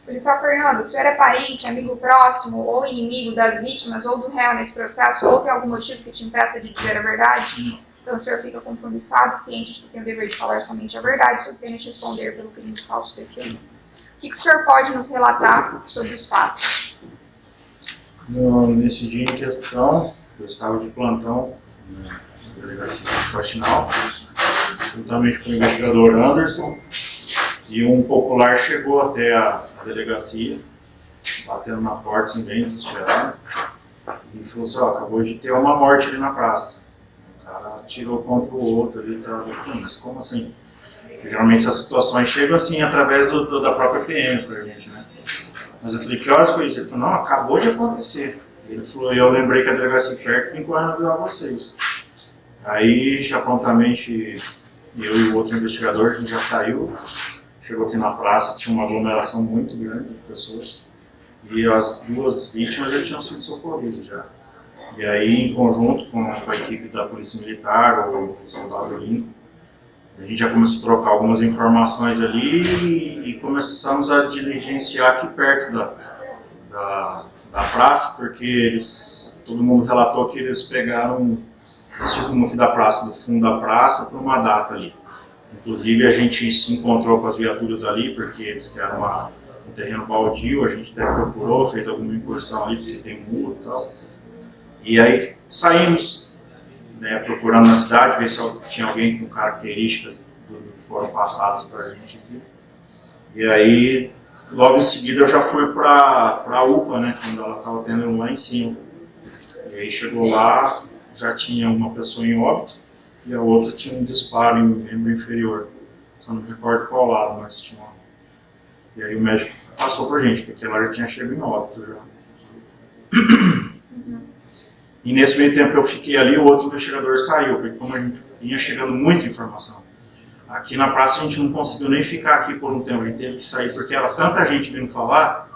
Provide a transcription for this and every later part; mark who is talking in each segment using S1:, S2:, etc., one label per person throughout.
S1: Policial Fernando, o senhor é parente, amigo próximo ou inimigo das vítimas ou do réu nesse processo, ou tem algum motivo que te impeça de dizer a verdade? Então o senhor fica compromissado, ciente de que tem o dever de falar somente a verdade, sob pena de responder pelo crime de falso testemunho. O que o senhor pode nos relatar sobre os fatos?
S2: Nesse dia em questão, eu estava de plantão na delegacia faxinal, juntamente com o investigador Anderson, e um popular chegou até a delegacia, batendo na porta, assim, bem desesperado, e falou assim: ó, acabou de ter uma morte ali na praça. O cara atirou contra o outro ali, tá? Mas como assim? Porque, geralmente essas situações chegam assim, através da própria PM pra gente, né? Mas eu falei: que horas foi isso? Ele falou: não, acabou de acontecer. Ele falou: eu lembrei que a delegacia perto, vim correndo avisar vocês. Aí, já prontamente, eu e o outro investigador, a gente já saiu, chegou aqui na praça, tinha uma aglomeração muito grande de pessoas, e as duas vítimas já tinham sido socorridas já. E aí, em conjunto com a equipe da Polícia Militar, o soldado Lincoln, a gente já começou a trocar algumas informações ali e começamos a diligenciar aqui perto da praça, porque todo mundo relatou que eles pegaram esse rumo aqui da praça, do fundo da praça, para uma data ali. Inclusive a gente se encontrou com as viaturas ali, porque eles querem um terreno baldio, a gente até procurou, fez alguma incursão ali, porque tem muro e tal. E aí saímos, né, procurando na cidade, ver se tinha alguém com características do que foram passadas para a gente aqui. E aí, logo em seguida, eu já fui para a UPA, né, quando ela estava tendo lá em cima. E aí chegou lá, já tinha uma pessoa em óbito e a outra tinha um disparo em membro inferior. Só não me recordo qual lado, mas tinha uma. E aí o médico passou pra gente, porque ela já tinha chegado em óbito já. E nesse meio tempo eu fiquei ali, o outro investigador saiu, porque como a gente vinha chegando muita informação. Aqui na praça a gente não conseguiu nem ficar aqui por um tempo, a gente teve que sair, porque era tanta gente vindo falar,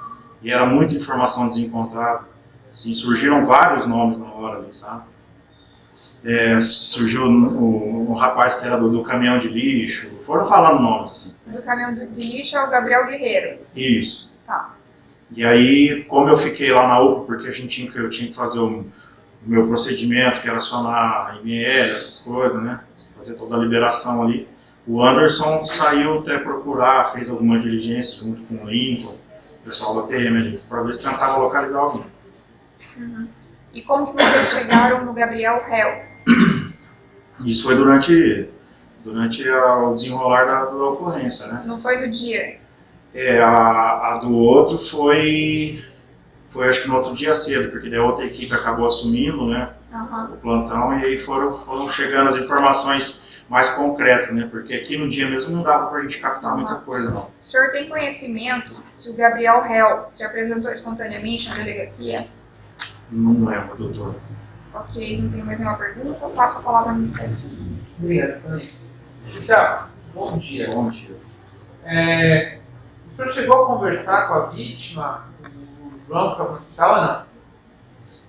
S2: e era muita informação desencontrada. Assim, surgiram vários nomes na hora ali, sabe? Surgiu o rapaz que era do caminhão de lixo, foram falando nomes assim.
S1: Do caminhão de lixo é o Gabriel Guerreiro.
S2: Isso.
S1: Tá.
S2: E aí, como eu fiquei lá na UPA, porque eu tinha que fazer o meu procedimento, que era acionar a IML, essas coisas, né? Fazer toda a liberação ali. O Anderson saiu até procurar, fez alguma diligência junto com o Lincoln, o pessoal da TM ali, para ver se tentava localizar alguém.
S1: Uhum. E como que vocês chegaram no Gabriel réu?
S2: Isso foi durante o desenrolar da ocorrência, né?
S1: Não foi no dia?
S2: A do outro foi acho que no outro dia cedo, porque daí a outra equipe acabou assumindo, né, o plantão, e aí foram chegando as informações mais concretas, né, porque aqui no dia mesmo não dava pra gente captar muita coisa, não.
S1: O senhor tem conhecimento se o Gabriel réu se apresentou espontaneamente na delegacia?
S2: Não lembro, doutor.
S1: Ok, não tem mais nenhuma pergunta, eu passo a palavra no Ministério.
S3: Obrigado, Sandra. Policial, bom dia.
S2: Bom dia.
S3: O senhor chegou a conversar com a vítima, o João, que estava no hospital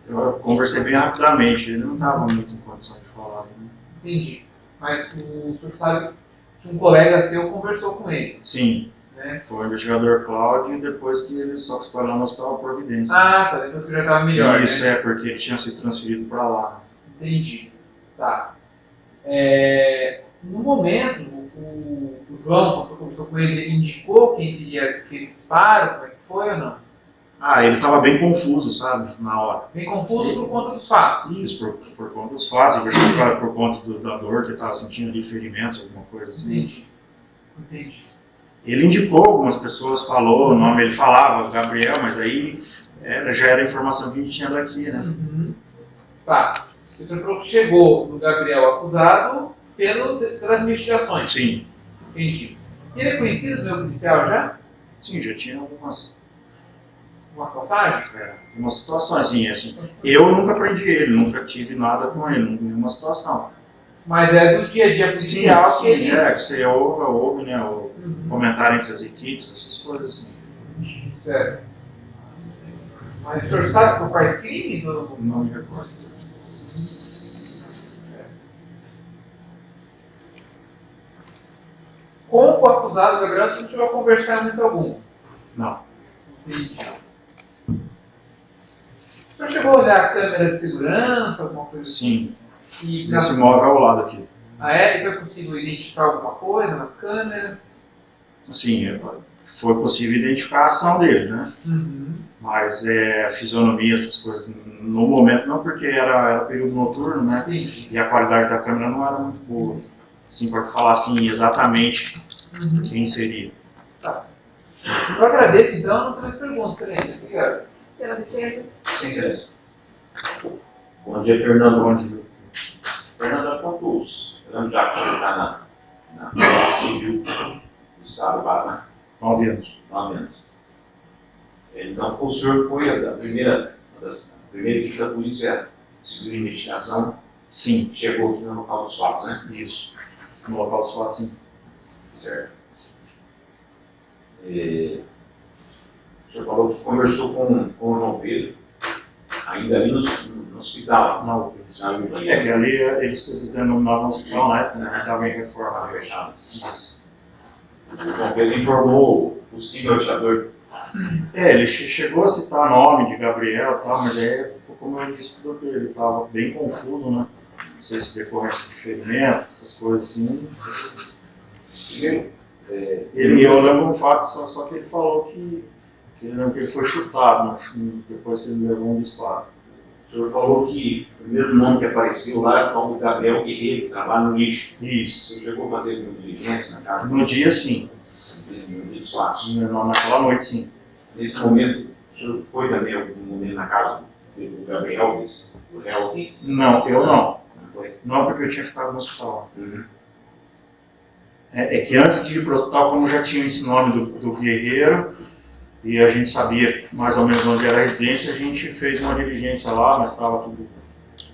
S3: ou não?
S2: Eu conversei bem rapidamente, ele não estava muito em condição de falar. Né?
S3: Entendi. Mas o senhor sabe que um colega seu conversou com ele?
S2: Sim.
S3: Né?
S2: Foi o investigador Cláudio e depois que ele só foi lá no Hospital Providência.
S3: Ah, tá. Depois você já estava melhor.
S2: Isso,
S3: né?
S2: porque ele tinha sido transferido para lá.
S3: Entendi. Tá. No momento, o João, quando você conversou com ele, ele indicou quem teria feito o disparo? Como é que foi ou não?
S2: Ele estava bem confuso, sabe, na hora.
S3: Bem confuso por conta dos fatos.
S2: Isso, por conta dos fatos, eu vejo que por conta da dor que ele estava sentindo ali, ferimentos, alguma coisa assim.
S3: Entendi.
S2: Ele indicou, algumas pessoas falou o nome, ele falava Gabriel, mas aí já era a informação que a gente tinha daqui, né?
S3: Uhum. Tá. Você falou que chegou no Gabriel acusado pelas investigações.
S2: Sim.
S3: Entendi. Ele é conhecido do meu policial já?
S2: Sim, já tinha algumas
S3: passagens?
S2: Algumas situações, assim. Eu nunca prendi ele, nunca tive nada com ele, nenhuma situação.
S3: Mas é do dia a dia policial
S2: sim,
S3: que ele...
S2: você ouve, né, o comentário entre as equipes, essas coisas assim.
S3: Certo. Mas o senhor sabe por quais crimes? Ou...
S2: Não me recordo.
S3: Certo. Com o acusado Gabriel, você não chegou a conversar em momento algum?
S2: Não.
S3: Entendi. O senhor chegou a olhar a câmera de segurança, alguma coisa assim?
S2: Sim,
S3: E
S2: nesse imóvel ao lado aqui.
S3: Ah, é? E foi possível identificar alguma coisa nas câmeras?
S2: Assim, foi possível identificar a ação deles, né?
S3: Uhum.
S2: Mas a fisionomia, essas coisas, no momento não, porque era período noturno, né?
S3: Entendi.
S2: E a qualidade da câmera não era muito boa. Assim, para falar assim exatamente
S3: Uhum.
S2: quem seria.
S3: Tá. Eu agradeço, então, não tenho mais perguntas, excelente. Obrigado.
S1: Pela defesa.
S4: Sim, excelência. Bom dia, Fernando.
S2: Bom dia.
S4: Fernando, quantos anos já que você está na Polícia Civil do Estado do Paraná?
S2: 9 anos.
S4: 9 anos. Então, o senhor foi a primeira equipe da Polícia Civil de Investigação
S2: Sim,
S4: que chegou aqui no local dos fatos, né?
S2: isso. No local dos fatos, sim.
S4: Certo. O senhor falou que conversou com o João Pedro, ainda ali no hospital.
S2: Não,
S4: Na UPA.
S2: que ali eles denominavam hospital, né? Estava em reforma.
S4: Estava fechado.
S2: Isso.
S4: O João Pedro informou o possível atirador.
S2: Ele chegou a citar nome de Gabriel e tal, mas como eu disse pro doutor, ele estava bem confuso, né? Não sei se decorrência de ferimento, essas coisas assim.
S4: Primeiro,
S2: Eu lembro um fato, só que ele falou que ele foi chutado, né? Depois que ele levou um disparo.
S4: o senhor falou que o primeiro nome que apareceu lá foi o Gabriel Guerreiro, que trabalha no lixo. O
S2: Isso.
S4: senhor chegou a fazer uma diligência na casa
S2: No dia, sim.
S4: no dia dos fatos.
S2: Naquela noite, sim.
S4: Nesse momento, o senhor foi também algum momento na casa do Gabriel, do réu aqui?
S2: Não, eu não.
S4: Não foi?
S2: Não, porque eu tinha ficado no hospital.
S4: Uhum.
S2: É que antes de ir para o hospital, como já tinha esse nome do Guerreiro, e a gente sabia mais ou menos onde era a residência, a gente fez uma diligência lá, mas estava tudo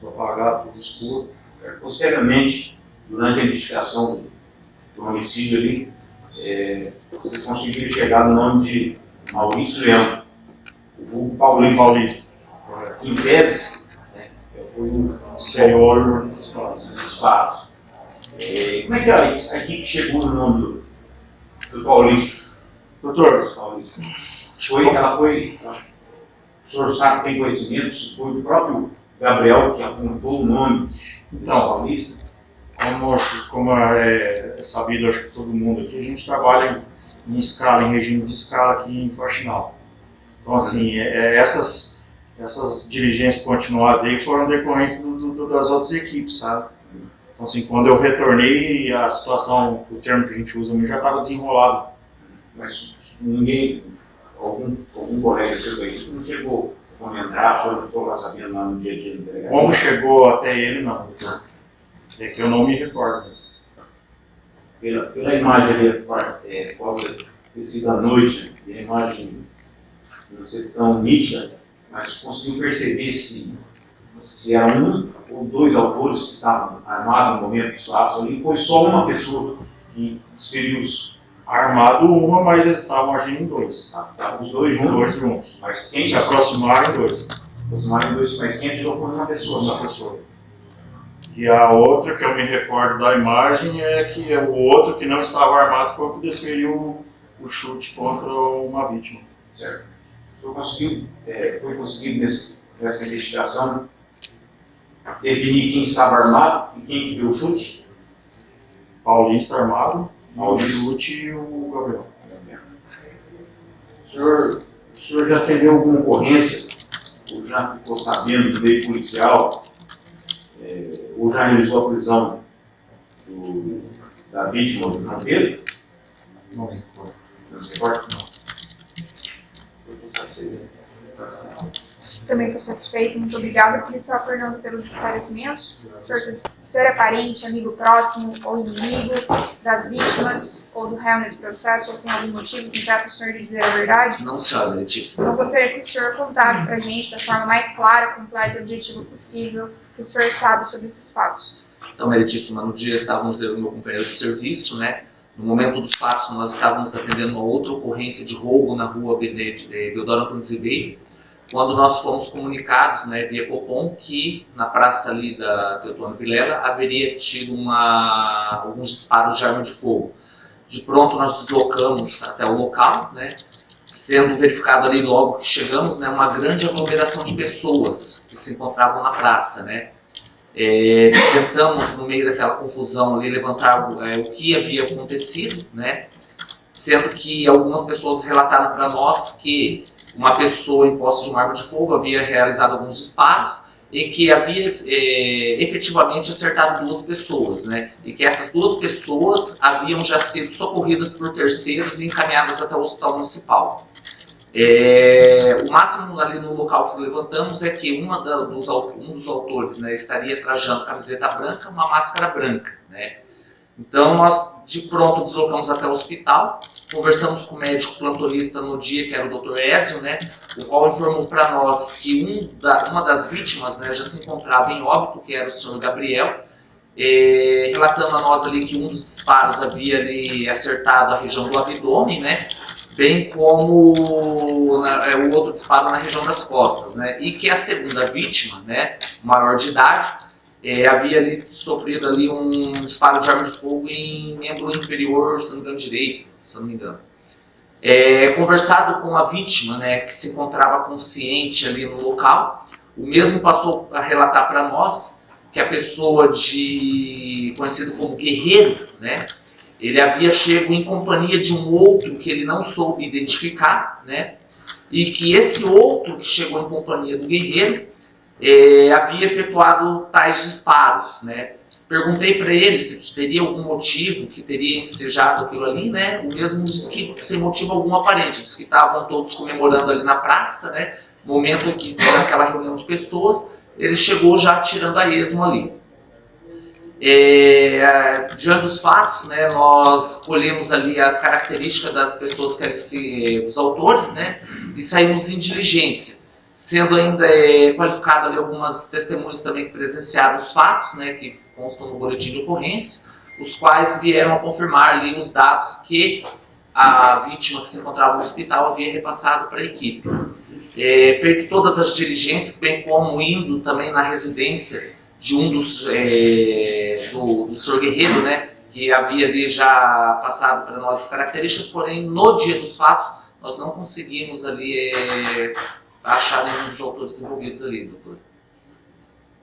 S2: apagado, tudo escuro.
S4: Posteriormente, durante a investigação do homicídio ali, vocês conseguiram chegar no nome de Maurício Leão, o vulgo Paulista.
S2: Paulista.
S4: Em tese, foi o
S2: Senhor dos Passos.
S4: dos disparos. Como é que a equipe chegou no nome do Paulista?
S2: Doutor,
S4: Paulista? Ela foi, o senhor sabe, tem conhecimento, se foi o próprio Gabriel que apontou o nome desse
S2: Então,
S4: Paulista?
S2: como é sabido, acho que todo mundo aqui, a gente trabalha em escala, em regime de escala aqui em Faxinal. Então, assim, essas diligências continuadas aí foram decorrentes das outras equipes, sabe? Então, assim, quando eu retornei, a situação, o termo que a gente usa, já estava desenrolado.
S4: Mas ninguém, algum colega seu daqui não chegou a comentar, o senhor não ficou lá sabendo lá no dia a dia da delegacia?
S2: Como chegou até ele, não. É que eu não me recordo.
S4: Pela imagem ali, pode ter sido à noite, e a imagem não ser tão nítida, mas conseguiu perceber se era um ou dois autores que estavam armados no momento dos fatos ali, foi só uma pessoa que desferiu os...
S2: Armado uma, mas eles estavam agindo em dois.
S4: Estavam os dois
S2: Dois
S4: juntos,
S2: juntos.
S4: mas quem
S2: Se aproximaram em dois.
S4: aproximaram em dois, mas quem atirou foi uma pessoa
S2: Uma
S4: só.
S2: pessoa. E a outra que eu me recordo da imagem é que o outro que não estava armado foi o que desferiu o chute contra uma vítima.
S4: Certo. O senhor foi conseguido nessa investigação definir quem estava armado e quem que deu o chute?
S2: Paulista armado, o
S4: Paulista.
S2: chute e o Gabriel.
S4: O senhor já teve alguma ocorrência, ou já ficou sabendo do meio policial, ou já realizou a prisão da vítima do João Pedro?
S2: Não me recordo.
S4: Não se recorda?
S2: Não.
S1: Também estou satisfeito. Muito obrigada, policial Fernando, pelos esclarecimentos. O senhor é parente, amigo próximo ou inimigo das vítimas ou do réu nesse processo, ou tem algum motivo que impeça o senhor de dizer a verdade?
S5: Não, senhora Letícia.
S1: Eu gostaria que o senhor contasse para a gente, da forma mais clara, completa e objetiva possível, o que o senhor sabe sobre esses fatos.
S5: Então, Meritíssima, no dia estávamos eu e meu companheiro de serviço, né? No momento dos fatos, nós estávamos atendendo uma outra ocorrência de roubo na rua Deodoro Antunes Ribeiro, quando nós fomos comunicados, né, via Copom, que na praça ali da Teotônio Vilela haveria tido alguns disparos de arma de fogo. De pronto, nós deslocamos até o local, né? sendo verificado ali logo que chegamos, né, uma grande aglomeração de pessoas que se encontravam na praça, né. Tentamos, no meio daquela confusão ali, levantar o que havia acontecido, né, sendo que algumas pessoas relataram para nós que uma pessoa em posse de uma arma de fogo havia realizado alguns disparos e que havia efetivamente acertado 2 pessoas, né? E que essas 2 pessoas haviam já sido socorridas por terceiros e encaminhadas até o hospital municipal. O máximo ali no local que levantamos é que um dos autores, né, estaria trajando camiseta branca, uma máscara branca, né? Então nós de pronto deslocamos até o hospital, conversamos com o médico plantonista no dia, que era o Dr. Ézio, né, o qual informou para nós que uma das vítimas, né, já se encontrava em óbito, que era o senhor Gabriel, relatando a nós ali que um dos disparos havia ali acertado a região do abdômen, né, bem como o outro disparo na região das costas, né, e que a segunda vítima, né, maior de idade, havia ali sofrido ali um disparo de arma de fogo em membro inferior, se não me engano, direito, se não me engano. Conversado com a vítima, né, que se encontrava consciente ali no local, o mesmo passou a relatar para nós que a pessoa conhecido como Guerreiro, né, ele havia chego em companhia de um outro que ele não soube identificar, né, e que esse outro que chegou em companhia do Guerreiro havia efetuado tais disparos, né. Perguntei para ele se teria algum motivo que teria ensejado aquilo ali, né. O mesmo disse que sem motivo algum aparente, disse que estavam todos comemorando ali na praça, né, momento que naquela reunião de pessoas, ele chegou já atirando a esmo ali. Diante dos fatos, né, nós colhemos ali as características das pessoas dos autores, né, e saímos em diligência, sendo ainda qualificado ali algumas testemunhas também que presenciaram os fatos, né, que constam no boletim de ocorrência, os quais vieram a confirmar ali os dados que a vítima que se encontrava no hospital havia repassado para a equipe. Feito todas as diligências, bem como indo também na residência de um do senhor Guerreiro, né, que havia ali já passado para nós as características, porém no dia dos fatos nós não conseguimos ali achar nenhum dos autores envolvidos ali, doutor.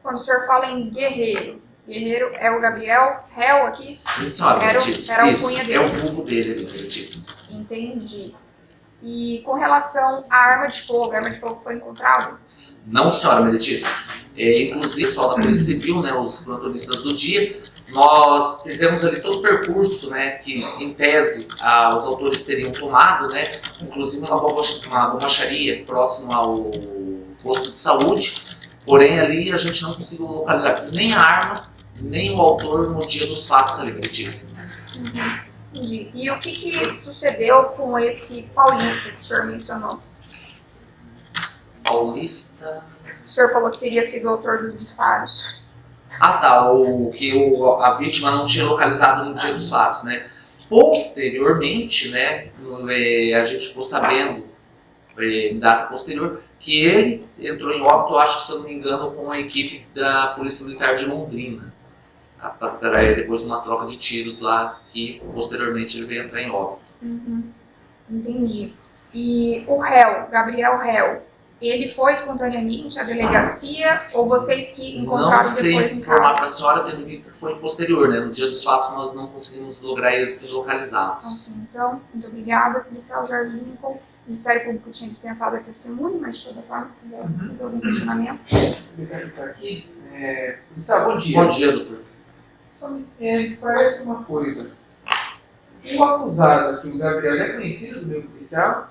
S1: Quando o senhor fala em Guerreiro, Guerreiro é o Gabriel réu aqui?
S5: Sim, senhora,
S1: era o cunha dele.
S5: É o vulgo dele ali, meritíssimo.
S1: Entendi. E com relação à arma de fogo, a arma de fogo foi encontrada?
S5: Não, senhora, meritíssimo. Inclusive, o pessoal da Polícia Civil, né, os plantonistas do dia, nós fizemos ali todo o percurso, né, que em tese os autores teriam tomado, né, inclusive uma borracharia próximo ao posto de saúde, porém ali a gente não conseguiu localizar nem a arma, nem o autor no dia dos fatos ali, meritíssimo.
S1: Entendi. E o que sucedeu com esse paulista que o senhor mencionou?
S5: Paulista...
S1: O senhor falou que teria sido o autor dos disparos.
S5: Ah, tá. A vítima não tinha localizado no dia dos fatos, né? Posteriormente, né, a gente ficou sabendo, em data posterior, que ele entrou em óbito, acho que, se eu não me engano, com a equipe da Polícia Militar de Londrina. Depois de uma troca de tiros lá, que posteriormente ele veio entrar em óbito.
S1: Entendi. E o réu, Gabriel réu, ele foi espontaneamente à delegacia ou vocês que encontraram depois em casa?
S5: Não sei informar para a senhora, tendo visto que foi posterior, né? No dia dos fatos nós não conseguimos lograr êxito localizá-los.
S1: Ok, então, muito obrigada, policial Jorge Lincoln. O Ministério Público tinha dispensado a testemunha, mas de toda forma, se quiser resolver um questionamento.
S3: Obrigado por estar aqui. Policial, bom dia.
S5: Bom dia, doutor.
S3: Só me esclarece uma coisa. O acusado aqui, o Gabriel, é conhecido do meio policial?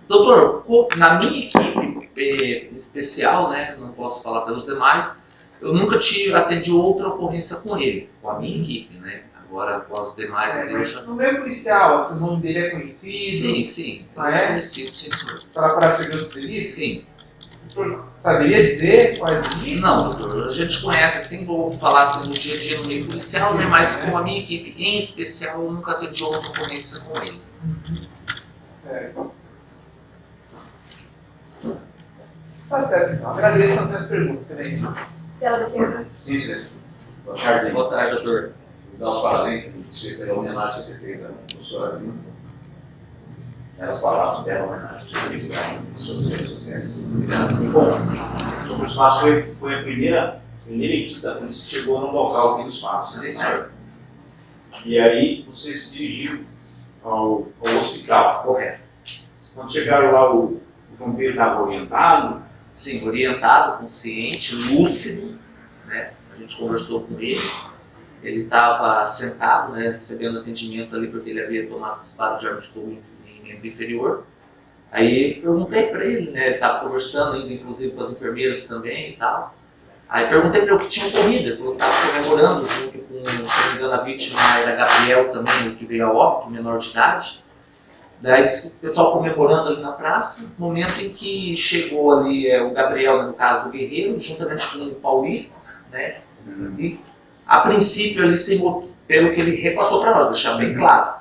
S5: Doutor, na minha equipe especial, né, não posso falar pelos demais, eu nunca atendi outra ocorrência com ele, com a minha equipe, né? Agora, com as demais...
S3: No meio policial, o nome dele é conhecido?
S5: Sim.
S3: É
S5: conhecido, sim, senhor.
S3: Para chegar no serviço?
S5: Sim.
S3: O senhor saberia dizer qual é o dia?
S5: Não, doutor, a gente conhece assim, vou falar assim do dia a dia no meio policial, né, mas com a minha equipe em especial, eu nunca atendi outra ocorrência com ele.
S3: Certo. Tá certo, então. Agradeço as minhas perguntas, excelente.
S1: Pela defesa.
S4: Sim, sim. Boa tarde.
S5: Boa tarde, doutor.
S4: Vou dar os parabéns pela homenagem que você fez à professora Lima. As palavras dela, homenagem em suas redes sociais. Bom, sobre os fatos foi a primeira equipe da polícia que chegou no local aqui dos fatos.
S5: Sim, senhor.
S4: E aí você se dirigiu ao hospital.
S5: Correto.
S4: Quando chegaram lá, o João Pedro estava orientado.
S5: Sim, orientado, consciente, lúcido, né? A gente conversou com ele. Ele estava sentado, né, recebendo atendimento ali porque ele havia tomado disparo de arma de fogo em membro inferior. Aí perguntei para ele, né, ele estava conversando ainda, inclusive com as enfermeiras também e tal. Aí perguntei para ele o que tinha ocorrido. Ele falou que estava comemorando junto com, se não me engano, a vítima era Gabriel também, o que veio a óbito, menor de idade. Daí disse que o pessoal comemorando ali na praça, no momento em que chegou ali o Gabriel, no caso o Guerreiro, juntamente com o Paulista, né? E a princípio ali, pelo que ele repassou para nós, deixar bem claro,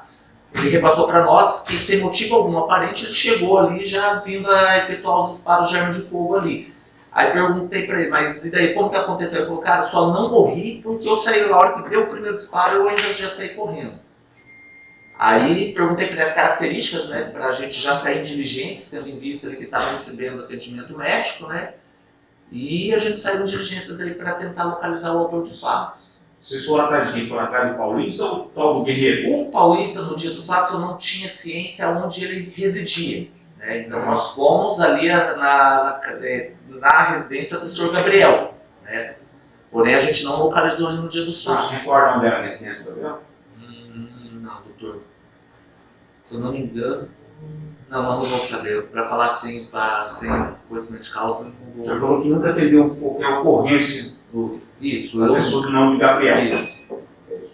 S5: ele repassou para nós que sem motivo algum aparente ele chegou ali já vindo a efetuar os disparos de arma de fogo ali. Aí perguntei para ele, mas e daí, como que aconteceu? Ele falou, cara, só não morri porque eu saí na hora que deu o primeiro disparo, eu ainda já saí correndo. Aí perguntei para ele as características, né, para a gente já sair em diligências, tendo em vista ali que estava recebendo atendimento médico, né, e a gente saiu em diligências dele para tentar localizar o autor dos fatos.
S4: Vocês foram atrás de quem? Foram atrás do Paulista ou do Guerreiro?
S5: O Paulista, no dia dos fatos, eu não tinha ciência onde ele residia, né, então nós fomos ali na residência do senhor Gabriel, né, porém a gente não localizou ele no dia dos fatos.
S4: Vocês recordam onde era a residência do Gabriel?
S5: Não, doutor. Se eu não me engano, não vou saber. Para falar sem conhecimento de causa, não
S4: O
S5: vou.
S4: senhor falou que nunca atendeu qualquer ocorrência
S5: Isso,
S4: da pessoa do nome de Gabriel.
S5: Isso.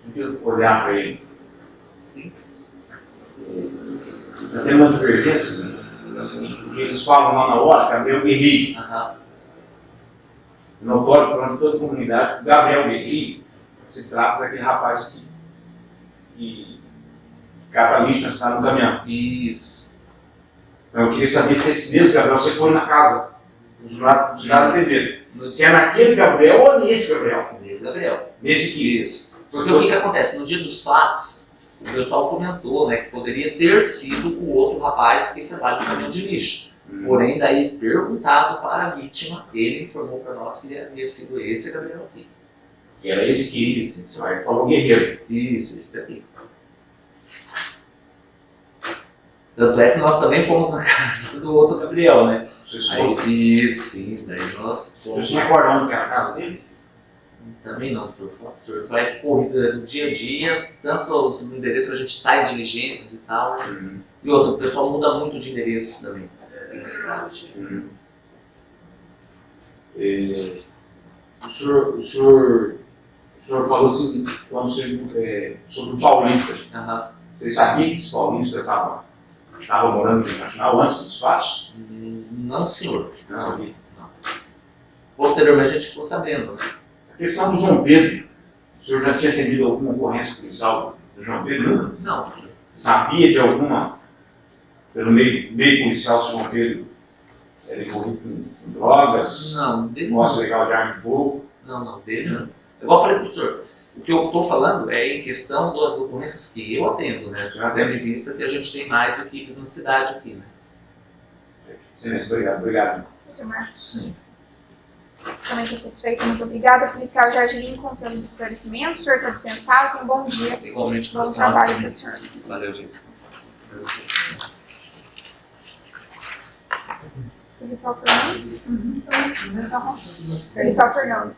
S4: Podia olhar para ele.
S5: Sim.
S4: Já tem uma divergência, né? É o seguinte, porque eles falam lá na hora, Gabriel Guerreiro.
S5: Aham.
S4: Notório para toda a comunidade que o Gabriel Guerreiro se trata daquele rapaz que cata lixo na cidade do caminhão.
S5: Isso.
S4: Então eu queria saber se esse mesmo Gabriel você foi na casa dos lados atender. Se é naquele Gabriel ou nesse Gabriel?
S5: Nesse Gabriel.
S4: Nesse aqui.
S5: Isso. Porque o que acontece? No dia dos fatos, o pessoal comentou, né, que poderia ter sido o outro rapaz que trabalha no caminhão de lixo. Porém, daí, perguntado para a vítima, ele informou para nós que havia sido esse Gabriel aqui.
S4: Que era esse aqui, esse aí falou Guerreiro.
S5: Isso, esse daqui. Tanto é que nós também fomos na casa do outro Gabriel, né?
S4: Vocês foram.
S5: Aí, isso, sim, daí nós
S4: Você
S5: fomos.
S4: se recorda onde que era a casa dele?
S5: Também não, professor. O senhor vai corrida do dia a dia, tanto os endereços a gente sai de diligências e tal. E outro, o pessoal muda muito de endereço também. Aqui na cidade.
S4: O senhor falou assim, sobre o Paulista.
S5: Aham.
S4: Vocês sabiam que esse Paulista estava morando em Nacional antes dos fatos?
S5: Não, senhor.
S4: Não sabia.
S5: Posteriormente a gente ficou sabendo, né?
S4: A questão do João Pedro, o senhor já tinha atendido alguma ocorrência policial do João Pedro?
S5: Não.
S4: Sabia de alguma, pelo meio policial, se o João Pedro era envolvido com drogas?
S5: Não, dele
S4: Posse
S5: não.
S4: legal de arma de fogo?
S5: Não, dele não. Igual eu falei pro senhor, o que eu estou falando é em questão das ocorrências que eu atendo, né? Tendo em vista que a gente tem mais equipes na cidade aqui, né?
S4: Excelência, obrigado.
S1: Doutor Marcos. Também estou satisfeita, muito obrigada. Policial Jorge Lincoln pelos esclarecimentos. O senhor está dispensado, tenha um bom dia.
S5: Igualmente,
S1: Bom
S5: profissional
S1: trabalho
S5: também.
S1: para o senhor.
S5: Valeu, gente.
S1: Policial Fernando. Policial Fernando.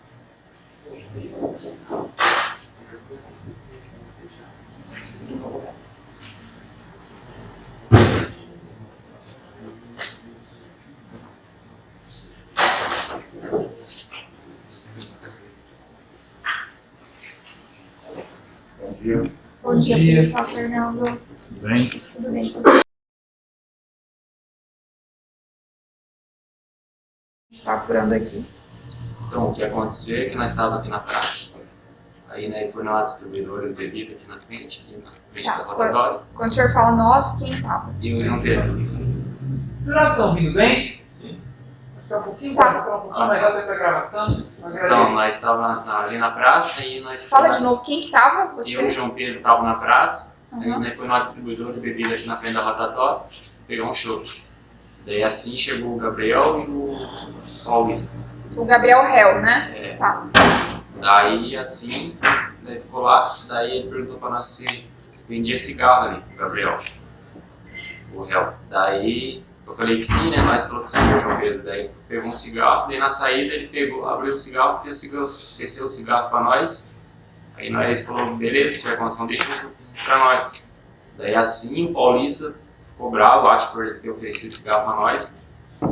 S2: Bom dia.
S1: Bom dia, policial Fernando.
S2: Tudo bem?
S1: Tudo bem com você? Está apurando aqui.
S5: Então, o que aconteceu é que nós estávamos aqui na praça. Aí, né, foi na distribuidora de bebida aqui na frente
S1: Tá,
S5: da rotatória.
S1: Quando o senhor fala nós, quem estava?
S5: E o João Pedro.
S3: Os jurados estão ouvindo bem?
S5: Sim.
S3: Acho que é um pouquinho mais, um pouquinho mais alto para a gravação.
S5: Então, nós estávamos ali na praça e nós...
S1: Fala de novo, quem que estava?
S5: Eu e o
S1: Você?
S5: João Pedro estávamos na praça Aí né, foi numa distribuidora de bebida aqui na frente da Batatória, pegou um chope. Daí assim chegou o Gabriel e o Paulista.
S1: O Gabriel réu, né?
S5: É.
S1: Tá.
S5: Daí assim, daí ficou lá, daí ele perguntou pra nós se vendia cigarro ali, o Gabriel, o réu. Daí eu falei que sim, né? Nós falou que sim, o João Pedro. Daí pegou um cigarro, daí na saída ele pegou, abriu o cigarro, ofereceu o cigarro pra nós. Aí nós falou, beleza, se tiver condição, deixa pra nós. Daí assim o Paulista ficou bravo, acho, por ele ter oferecido cigarro pra nós.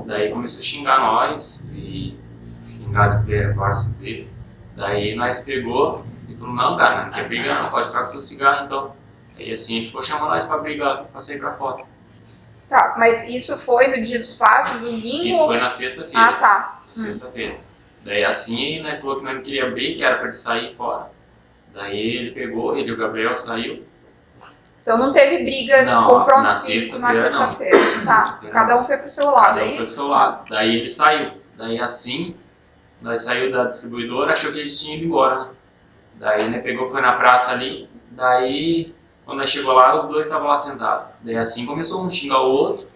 S5: Daí começou a xingar nós e xingar de negócio dele. Daí nós pegou e falou, não, cara, não quer brigar, não, pode ficar com seu cigarro então. Aí assim ele ficou chamando nós pra brigar, pra sair pra fora.
S1: Tá, mas isso foi no dia dos pais, no domingo?
S5: Isso foi na sexta-feira.
S1: Ah, tá.
S5: Na sexta-feira. Daí assim, né, falou que não queria abrir, que era pra ele sair fora. Daí ele pegou, ele e o Gabriel saiu.
S1: Então não teve briga,
S5: Não,
S1: confronto
S5: na
S1: físico na
S5: sexta-feira, não.
S1: sexta-feira. Tá,
S5: Sexta-feira,
S1: cada
S5: não.
S1: um foi pro seu lado,
S5: Cada
S1: é
S5: um foi pro
S1: isso?
S5: seu lado. Daí ele saiu. Daí assim, nós saímos da distribuidora, achou que eles tinham ido embora, né? Daí né, pegou, foi na praça ali. Daí, quando nós chegou lá, os dois estavam lá sentados. Daí assim começou um a xingar o outro.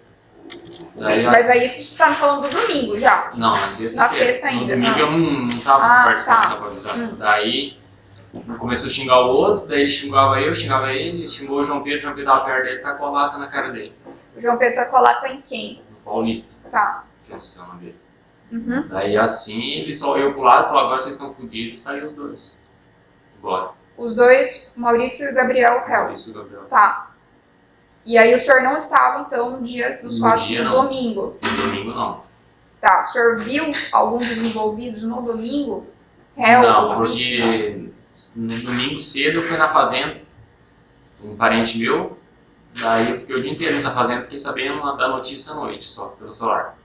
S5: Daí,
S1: Mas aí você está me falando do domingo já.
S5: Não, na sexta-feira.
S1: Na sexta ainda,
S5: No domingo
S1: tá.
S5: eu não tava participando,
S1: tá.
S5: só pra avisar. Daí começou a xingar o outro, daí ele xingava ele xingou o João Pedro tava perto dele, tá com a lata na cara dele.
S1: O João Pedro tá com a lata em quem?
S5: O Paulista,
S1: Tá.
S5: que eu não sei o nome dele.
S1: Uhum.
S5: Daí assim, ele só olhou pro lado e falou, agora vocês estão fodidos, e saiu os dois. Embora.
S1: Os dois, Maurício e o Gabriel réu.
S5: Isso, Gabriel.
S1: Tá. E aí o senhor não estava, então, no dia dos
S5: No
S1: fatos
S5: dia,
S1: do
S5: não.
S1: domingo.
S5: No domingo não.
S1: Tá. O senhor viu algum dos envolvidos no domingo? Réu,
S5: Não,
S1: vítima?
S5: porque no domingo cedo eu fui na fazenda, um parente meu, daí eu fiquei o dia inteiro nessa fazenda, fiquei sabendo da notícia à noite, só pelo celular.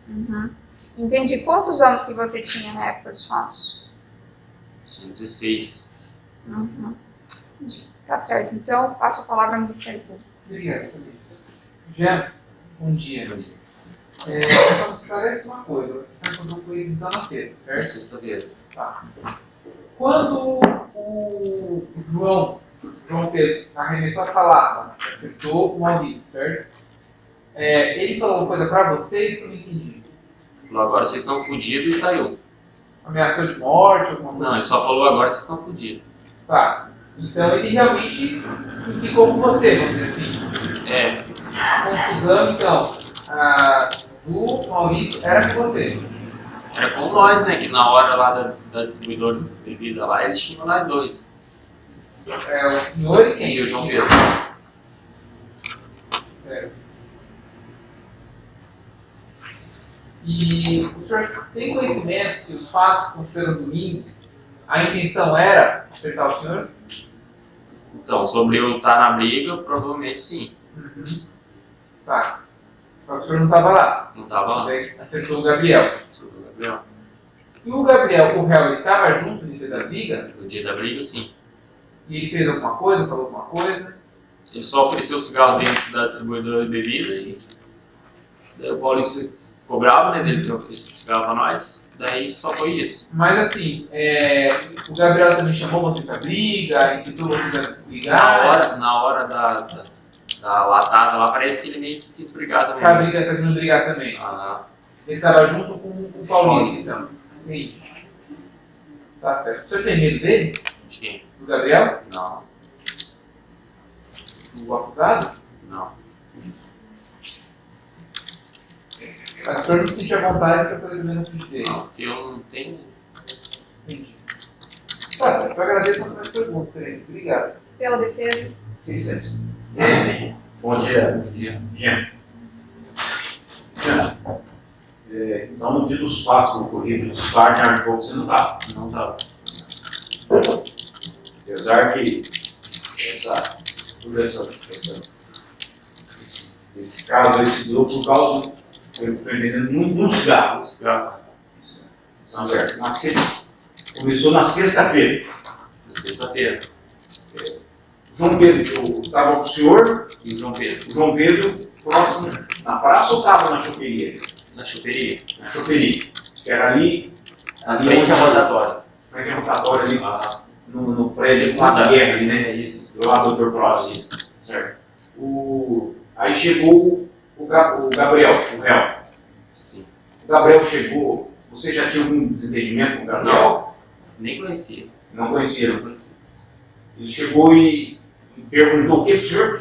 S1: Uhum. Entendi. Quantos anos que você tinha na época dos fatos?
S5: Tinha 16.
S1: Uhum. Entendi. Tá certo. Então, passo a palavra ao Ministério Público.
S3: Obrigado, Samir. Jean, bom dia. Só me esclarece uma coisa. Você se encontrou com ele então na sexta,
S5: É
S3: certo?
S5: sexta-feira.
S3: Tá. Quando o João Pedro arremessou essa lata, acertou o Maurício, certo? Ele falou uma coisa pra vocês que eu não entendi.
S5: Falou, agora vocês estão fodidos e saiu.
S3: Ameaçou de morte, alguma coisa?
S5: Não, ele só falou, agora vocês estão fodidos.
S3: Tá. Então ele realmente implicou com você, vamos dizer assim.
S5: É,
S3: A confusão, então, do Maurício era com você.
S5: era com nós, né, que na hora lá da distribuidora de bebida lá, eles tinham nós dois.
S3: O senhor e quem?
S5: E o João Pedro.
S3: Certo. E o senhor tem conhecimento se os fatos aconteceram no domingo, a intenção era acertar o senhor?
S5: Então, sobre eu estar na briga, provavelmente sim.
S3: Uhum. Tá. Só que o senhor não estava lá.
S5: Não tava lá.
S3: Daí acertou o Gabriel.
S5: Sobre o Gabriel.
S3: E o Gabriel, o réu, ele estava junto nesse da briga?
S5: No dia da briga, sim.
S3: E ele fez alguma coisa, falou alguma coisa?
S5: Ele só ofereceu o cigarro dentro da distribuidora de bebida e daí o Paulista ficou bravo, né, dele ter oferecido cigarro pra nós. Daí só foi isso.
S3: Mas assim, o Gabriel também chamou vocês pra briga, incitou vocês a brigar.
S5: Na hora da latada lá, parece que ele meio que quis brigar também.
S3: Tá querendo brigar também.
S5: Ah,
S3: Ele estava junto com o Paulista. Entendi. Tá certo. O senhor tem medo dele?
S5: de quem?
S3: Do Gabriel?
S5: Não,
S3: Do acusado?
S5: não.
S3: Mas o senhor não se sente à vontade para fazer o mesmo que dele.
S5: Não, porque eu não tenho.
S3: Entendi. Tá certo. Eu agradeço as perguntas, excelência. Obrigado.
S1: Pela defesa.
S4: Sim, excelência. Bom dia.
S5: Bom dia.
S4: Jean. Então, no dia dos fatos ocorridos, os parques de Arco, você não estava.
S5: Não tava.
S4: Apesar que esse caso aí se deu por causa, eu estou entendendo, de um cigarro.
S5: Cigarro.
S4: Não, certo. Começou na sexta-feira.
S5: Na sexta-feira.
S4: João Pedro estava com o senhor,
S5: E o João Pedro?
S4: o João Pedro próximo na praça ou estava na choperia?
S5: Na choperia.
S4: Na choperia. Que era ali.
S5: Na frente à rotatória.
S4: Frente à rotatória ali.
S5: Ah,
S4: no prédio do lado da guerra ali, né?
S5: É isso.
S4: Do lado do Dr. Cross.
S5: Isso.
S4: Certo. Aí chegou o Gabriel, o réu.
S5: Sim.
S4: O Gabriel chegou, você já tinha algum desentendimento com o Gabriel?
S5: Não, nem conhecia.
S4: Não conhecia.
S5: Não conhecia.
S4: Ele chegou e perguntou o que, senhor?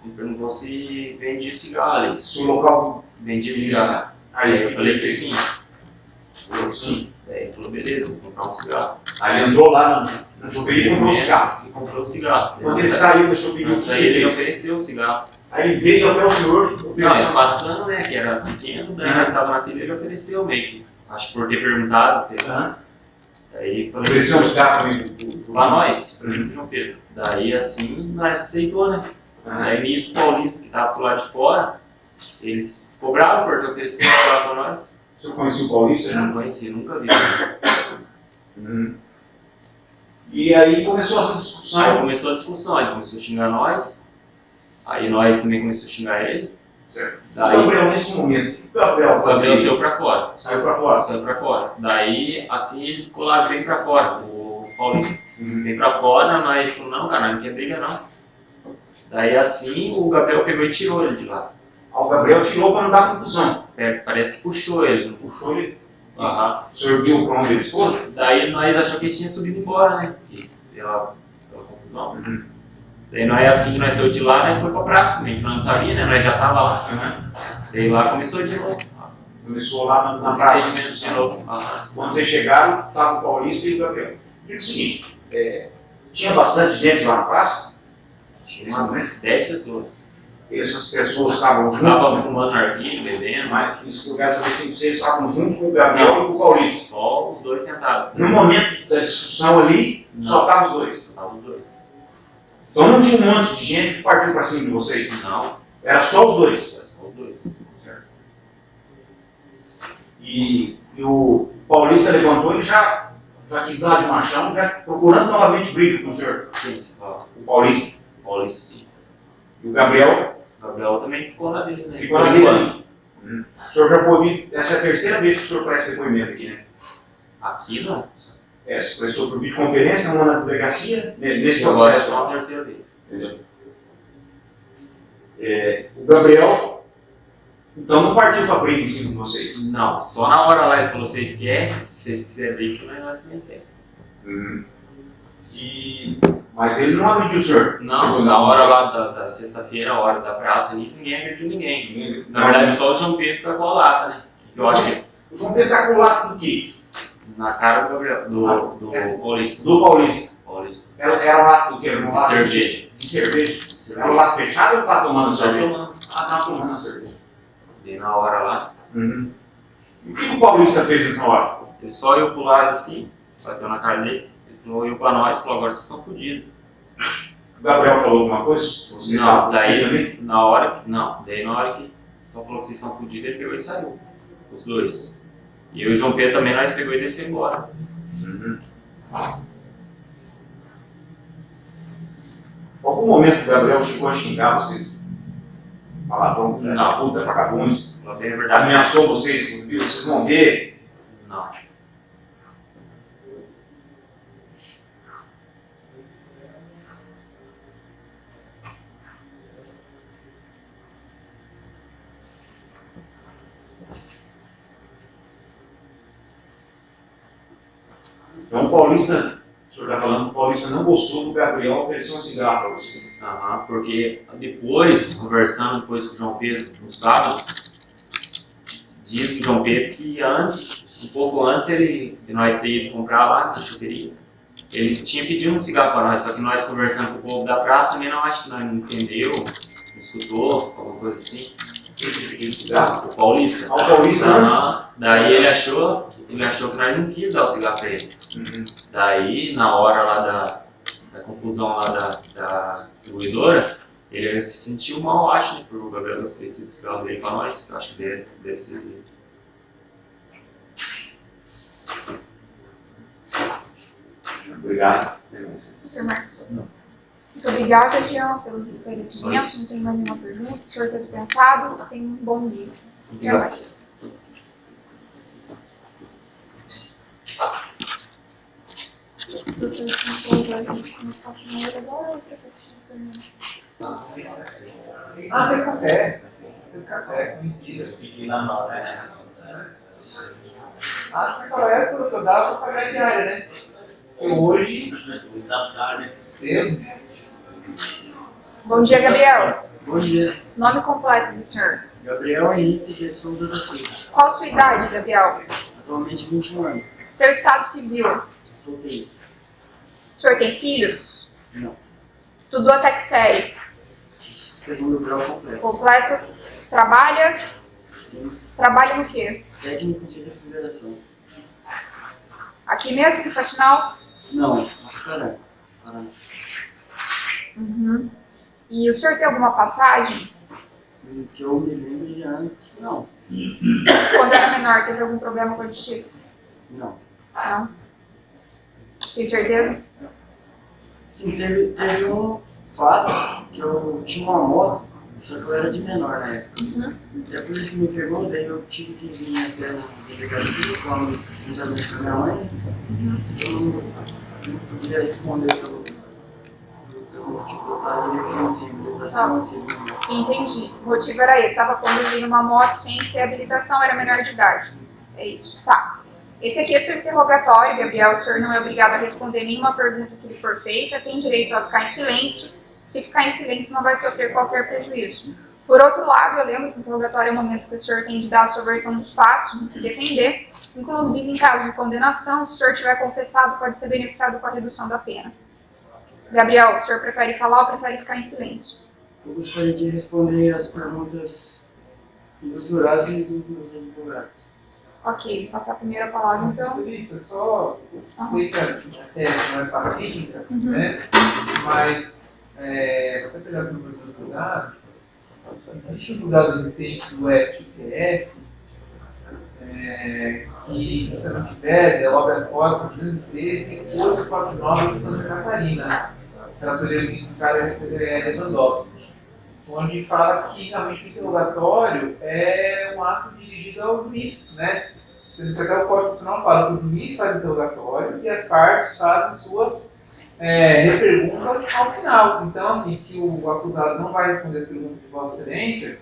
S5: Ele perguntou se vendia cigarro ali.
S4: Se o local.
S5: Vendia cigarro.
S4: Aí
S5: Eu falei que sim.
S4: Falou que sim.
S5: Daí ele falou, beleza, vou comprar um cigarro.
S4: Aí ele andou lá na choperia e comprou o cigarro.
S5: E comprou o cigarro.
S4: Quando ele saiu da choperia,
S5: Não saiu, ele ofereceu o cigarro.
S4: aí ele veio até o senhor e
S5: Não,
S4: ofereceu.
S5: ele passando, né, que era pequeno, daí nós estávamos na fila, ele ofereceu meio que. Acho que por ter perguntado.
S4: Aham.
S5: Daí falei,
S4: Ofereceu um cigarro também do
S5: pra nós, pro
S4: Uhum.
S5: João Pedro. Daí assim, nós aceitou, né?
S4: Aham.
S5: Daí nisso, o Paulista, que estava pro lado de fora, eles cobraram por ter oferecido o cigarro pra nós.
S4: O senhor conhecia o Paulista?
S5: Eu não conheci, nunca vi.
S4: Uhum. E aí começou essa
S5: Aí
S4: discussão.
S5: começou a discussão, ele começou a xingar nós, aí nós também começamos a xingar ele,
S4: Certo. O
S5: daí
S4: Gabriel, nesse momento, o que o Gabriel
S5: o Gabriel
S4: fazia?
S5: saiu pra fora.
S4: Saiu pra fora.
S5: Saiu pra fora. Daí, assim, ele ficou lá bem pra fora, o Paulista.
S4: Uhum.
S5: Bem pra fora, nós falamos, não, cara, não quer briga não. Daí, assim, o Gabriel pegou e tirou ele de lá.
S4: O Gabriel tirou para não dar confusão.
S5: Parece que puxou ele.
S4: Puxou ele.
S5: Aham.
S4: O senhor viu para onde ele foi?
S5: Daí nós achamos que ele tinha subido embora, né? Pela confusão.
S4: Uhum.
S5: Daí nós, assim, nós saímos de lá, né, foi pra praça também, que nós não sabíamos, né? Nós já tava lá.
S4: Uhum.
S5: Daí lá começou de novo.
S4: Começou lá na praça.
S5: De novo. Aham.
S4: Quando vocês chegaram, estava o Paulista e o Gabriel. Digo o seguinte, tinha bastante gente lá na praça,
S5: Tinha umas 10 pessoas.
S4: essas pessoas estavam
S5: Tava
S4: juntas,
S5: fumando narguilha, bebendo.
S4: mas isso que eu quero saber se vocês estavam junto com o Gabriel e com o Paulista.
S5: Só os dois sentados.
S4: No momento da discussão ali, só estavam os dois.
S5: Só tava os dois.
S4: Então não tinha um monte de gente que partiu para cima de vocês.
S5: Não,
S4: Era só os dois.
S5: era só os dois.
S4: E o Paulista levantou e já quis dar de machão, já procurando novamente briga com o senhor.
S5: Quem você fala?
S4: O Paulista.
S5: Paulista, sim.
S4: E o Gabriel
S5: O Gabriel também ficou na dele, né?
S4: ficou na dele ali. O senhor já foi ouvir, essa é a terceira vez que o senhor presta depoimento aqui, né?
S5: Aqui não.
S4: Você prestou por videoconferência, uma na delegacia, nesse
S5: E agora é
S4: processo.
S5: só a terceira vez.
S4: Entendeu? O Gabriel, então, não partiu para briga em cima de vocês.
S5: Não, só na hora lá ele falou, vocês querem? Se vocês quiserem briga, nós também queremos.
S4: Mas ele não agrediu o senhor.
S5: Não, na hora lá da sexta-feira, a hora da praça ali, ninguém agrediu ninguém. Na verdade, só o João Pedro tá com a lata, né? Eu acho que
S4: O João Pedro está com o lado do quê?
S5: na cara do Gabriel, do Paulista.
S4: Do Paulista.
S5: Paulista.
S4: Era um lado do quê? Era um
S5: De
S4: lado
S5: cerveja.
S4: De cerveja.
S5: De
S4: Era
S5: cerveja.
S4: um lado fechado ou estava tomando
S5: Só
S4: cerveja?
S5: tomando.
S4: Estava tomando a cerveja.
S5: E na hora lá,
S4: E o que o Paulista fez nessa hora?
S5: ele só ia pro lado assim, bateu na cara dele, ele falou, eu pra nós, falou, agora vocês estão fodidos.
S4: O Gabriel falou alguma coisa? Você
S5: Não,
S4: estava
S5: daí
S4: fudido ali?
S5: na hora que só falou que vocês estão fodidos, ele pegou e saiu. Os dois. E eu e o João Pedro também, nós pegou e desceu embora.
S4: Algum momento o Gabriel chegou a xingar você? Palavrão, filho da
S5: Não.
S4: puta, vagabundo.
S5: Pra bem a verdade.
S4: Ameaçou vocês, vocês vão ver.
S5: Não.
S4: Então o Paulista, o senhor está falando que o Paulista não gostou do Gabriel oferecer um cigarro para você.
S5: Aham, porque depois, conversando depois com o João Pedro no sábado, diz o João Pedro que antes, um pouco antes de nós ter ido comprar lá na choperia, ele tinha pedido um cigarro para nós, só que nós conversando com o povo da praça também não acho que nós não entendeu, não escutou, alguma coisa assim.
S4: Quem pediu cigarro?
S5: O Paulista.
S4: Ao Paulista antes?
S5: Aham. Daí ele achou que nós não quis dar o cigarro para ele. Daí, na hora lá da confusão lá da distribuidora, ele se sentiu mal, acho, né, por o Gabriel ter sido cigarro dele para nós, eu acho que deve ser dele.
S4: Obrigado.
S1: Sr. Marcos. Muito obrigada, Jean, pelos esclarecimentos. Não tem mais nenhuma pergunta. O senhor está dispensado. Tenha um bom dia. Até mais.
S3: Ah, fez café. Fez café, mentira.
S4: Fiquei lá na hora, né?
S3: Ah, naquela época eu dava pra pagar diária, né? E hoje, eu.
S1: Bom dia, Gabriel.
S6: Bom dia.
S1: Nome completo do senhor.
S6: Gabriel Henrique de Souza da Silva.
S1: Qual sua idade, Gabriel?
S6: Atualmente 21 anos.
S1: Seu estado civil.
S6: Solteiro.
S1: O senhor tem filhos?
S6: Não.
S1: Estudou até que série?
S6: Segundo grau completo.
S1: Completo. Trabalha?
S6: Sim.
S1: Trabalha no quê?
S6: Técnico de refrigeração.
S1: Aqui mesmo, no Faxinal?
S6: Não. Paraná.
S1: Uhum. E o senhor tem alguma passagem?
S6: Que eu me lembro de antes, não.
S1: Quando era menor, teve algum problema com a justiça?
S6: Não.
S1: Não? Tem certeza?
S6: Sim, teve um fato que eu tinha uma moto, só que eu era de menor na época.
S1: Uhum.
S6: E a polícia me pegou, daí eu tive que vir até a delegacia, quando juntamente com minha mãe. Eu não podia responder pelo motivo da habilitação, assim.
S1: Entendi. O motivo era esse. Estava conduzindo uma moto sem ter habilitação, era menor de idade. É isso. Tá. Esse aqui é seu interrogatório, Gabriel. O senhor não é obrigado a responder nenhuma pergunta que lhe for feita. Tem direito a ficar em silêncio. Se ficar em silêncio, não vai sofrer qualquer prejuízo. Por outro lado, eu lembro que o interrogatório é o momento que o senhor tem de dar a sua versão dos fatos, de se defender. Inclusive, em caso de condenação, se o senhor tiver confessado, pode ser beneficiado com a redução da pena. Gabriel, o senhor prefere falar ou prefere ficar em silêncio?
S6: Eu gostaria de responder as perguntas dos jurados e dos meus advogados.
S1: Ok, vou passar a primeira palavra, então.
S3: Isso, só sei que a tese não é pacífica, né? Mas, vou até pegar o número do julgado. Existe um julgado recente do STF que, se eu não tiver, é o habeas corpus 213 e 849 de Santa Catarina, relatoria do ministro Carlos Lewandowski, onde fala que realmente o interrogatório é um ato dirigido ao juiz, né? Sendo que até o Código Constitucional fala que o juiz faz o interrogatório e as partes fazem suas reperguntas ao final. Então, assim, se o acusado não vai responder as perguntas de Vossa Excelência,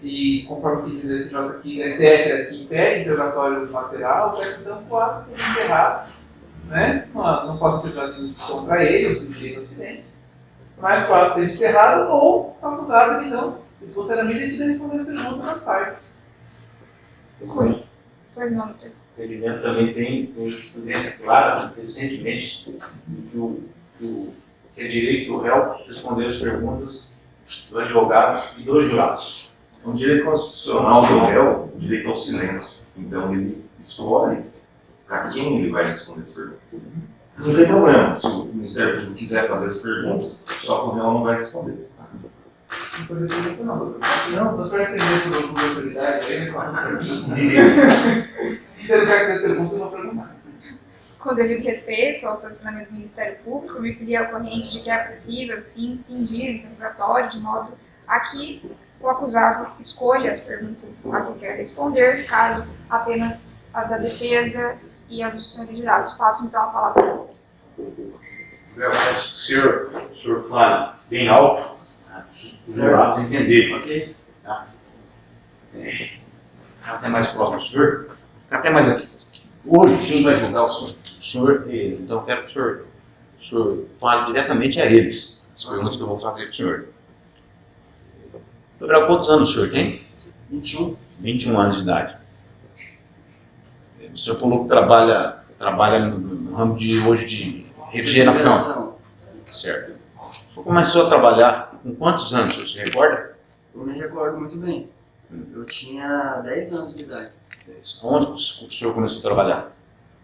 S3: e conforme o pedido do STF que impede o interrogatório lateral, peço então que o ato seja encerrado, né? Não posso ter dado discussão para ele, o sujeito ao silêncio, mas que o ato seja encerrado ou o acusado, então, espontaneamente decida responder as perguntas das partes.
S1: Pois não, doutor.
S4: O requerimento também tem jurisprudência clara, recentemente, que é direito do réu responder as perguntas do advogado e dos jurados.
S7: O direito constitucional do réu, o direito ao silêncio. Então ele escolhe para quem ele vai responder as perguntas. Não tem problema, se o Ministério Público quiser fazer as perguntas, só que o réu não vai responder.
S3: Não pode direito não, doutor. Não, o senhor aprendeu por autoridade, aí vai falar para mim. Se ele quer fazer perguntas, eu vou perguntar.
S1: Com devido respeito ao posicionamento do Ministério Público, me filiei ao corrente de que é possível, sim, cingir o interrogatório, de modo a que o acusado escolha as perguntas a que quer responder, caso apenas as da defesa e as dos senhores jurados. Passo então a palavra.
S4: Eu peço que o senhor fale bem alto, para os jurados entenderem.
S6: Ok?
S4: Tá? Até mais próximo do senhor. Até mais aqui. Hoje, quem vai julgar o senhor, então eu quero que o senhor fale diretamente a eles as perguntas que eu vou fazer para o senhor. Gabriel, quantos anos o senhor tem?
S6: 21.
S4: 21 anos de idade. O senhor falou que trabalha no ramo de hoje de refrigeração. Certo. O senhor começou a trabalhar com quantos anos, o senhor se recorda?
S6: Eu me recordo muito bem. Eu tinha 10 anos de idade.
S4: Onde o senhor começou a trabalhar?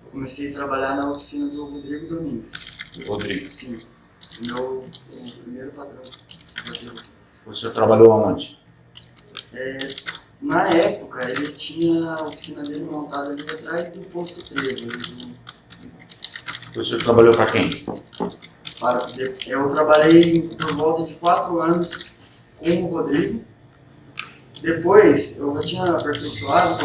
S6: Eu comecei a trabalhar na oficina do Rodrigo Domingues.
S4: Rodrigo.
S6: Sim. O primeiro patrão.
S4: O senhor trabalhou aonde?
S6: Na época, ele tinha a oficina dele montada ali atrás do posto 13.
S4: O senhor trabalhou para quem?
S6: Eu trabalhei por volta de 4 anos com o Rodrigo. Depois, eu já tinha aperfeiçoado,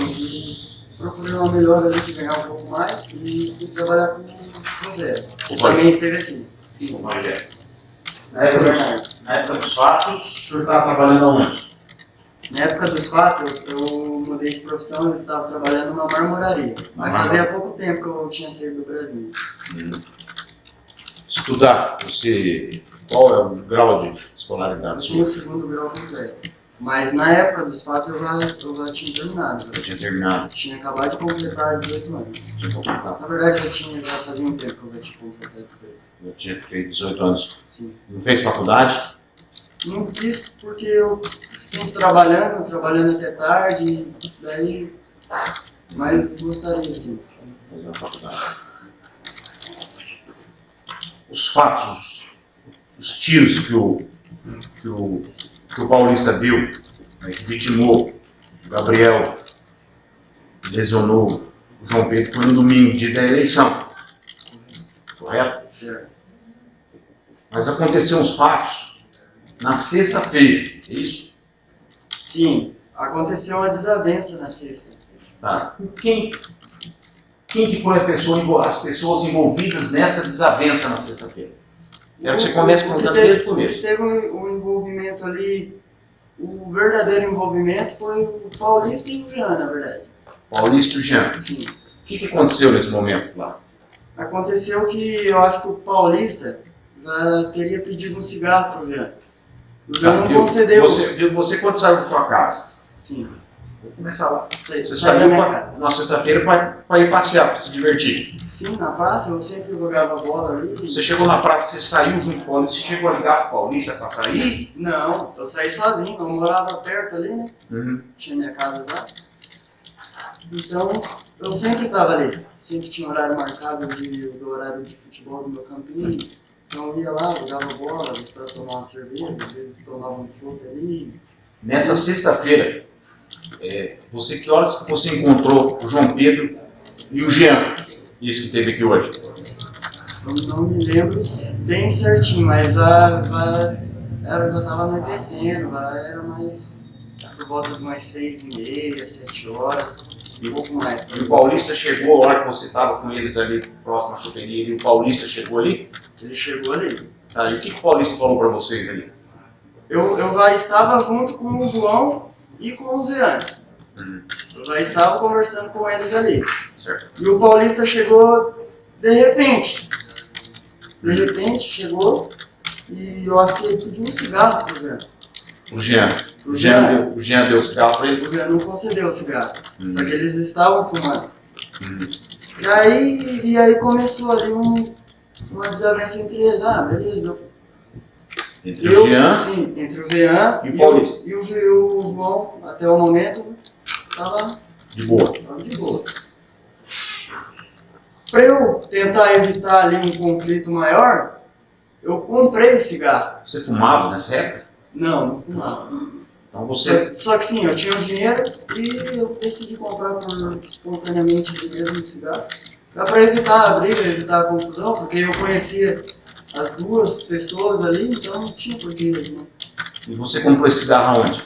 S6: procurei uma melhora ali de ganhar um pouco mais e fui trabalhar com o José, que
S4: O
S6: também esteve aqui.
S4: Sim, o Rogério. Na época dos fatos, o senhor estava trabalhando aonde?
S6: Na época dos fatos, eu mudei de profissão, eu estava trabalhando numa marmoraria. Mas fazia pouco tempo que eu tinha saído do Brasil.
S4: Estudar, qual é o grau de escolaridade?
S6: Eu tinha o segundo grau completo. Mas na época dos fatos eu já tinha terminado.
S4: Eu tinha terminado.
S6: Eu tinha acabado de completar 18 anos.
S4: Tinha completado.
S6: Na verdade já fazia um tempo que eu já tinha completado 18.
S4: Eu tinha feito 18 anos.
S6: Sim.
S4: Não fez faculdade?
S6: Não fiz porque eu sempre trabalhando até tarde, daí. Mas gostaria sim.
S4: Fazer uma faculdade. Os fatos, os tiros que o Paulista deu, né, que vitimou o Gabriel, lesionou o João Pedro, foi no domingo, dia da eleição. Correto?
S6: Certo.
S4: Mas aconteceram os fatos na sexta-feira, é isso?
S6: Sim, aconteceu uma desavença na sexta.
S4: Tá. Quem que foi as pessoas envolvidas nessa desavença na sexta-feira? Quero que você comece contando desde o começo.
S6: Teve um envolvimento ali, o verdadeiro envolvimento foi o Paulista e o Jean, na verdade.
S4: Paulista e o Jean.
S6: Sim.
S4: O que aconteceu nesse momento lá?
S6: Aconteceu que eu acho que o Paulista já teria pedido um cigarro pro Jean. O Jean não concedeu.
S4: Você quando saiu da sua casa?
S6: Sim.
S4: Vou começar lá.
S6: Você
S4: Você
S6: saiu
S4: saiu
S6: da minha casa.
S4: na sexta-feira para ir passear, para se divertir.
S6: Sim, na praça eu sempre jogava bola ali.
S4: Você chegou na praça, você saiu junto com o Paulista, você chegou a ligar para o Paulista para sair?
S6: Não, eu saí sozinho, eu morava perto ali, né? Tinha minha casa lá. Então, eu sempre estava ali. Sempre tinha horário marcado do horário de futebol do meu campinho. Então eu ia lá, jogava bola, gostava de tomar uma cerveja, às vezes tomava um chope ali.
S4: Nessa sexta-feira, que horas que você encontrou o João Pedro e o Jean, esse que esteve aqui hoje?
S6: Eu não me lembro bem certinho, mas já estava anoitecendo, já era mais por volta de umas 6h30, 7 horas, um pouco mais.
S4: E o Paulista chegou, a hora que você estava com eles ali próximo à choperia, e o Paulista chegou ali?
S6: Ele chegou ali.
S4: Tá, e o que o Paulista falou para vocês ali?
S6: Eu já estava junto com o João e com o Jean. Eu já estava conversando com eles ali.
S4: Certo.
S6: E o Paulista chegou de repente. De repente chegou e eu acho que ele pediu um cigarro pro Jean.
S4: O Jean deu o cigarro para ele?
S6: O Jean não concedeu o cigarro. Só que eles estavam fumando. E aí começou ali uma desavença entre eles. Ah, beleza.
S4: Entre o Jean?
S6: Sim, entre o Jean
S4: e o Paulista.
S6: E o João, até o momento, estava
S4: de boa.
S6: De boa. Para eu tentar evitar ali um conflito maior, eu comprei o cigarro.
S4: Você fumava nessa época?
S6: Não fumava.
S4: Então você...
S6: Só que sim, eu tinha o dinheiro e eu decidi comprar espontaneamente mesmo o cigarro. Para evitar a briga, evitar a confusão, porque eu conhecia as duas pessoas ali, então não tinha porquê, né?
S4: E você comprou esse cigarro aonde?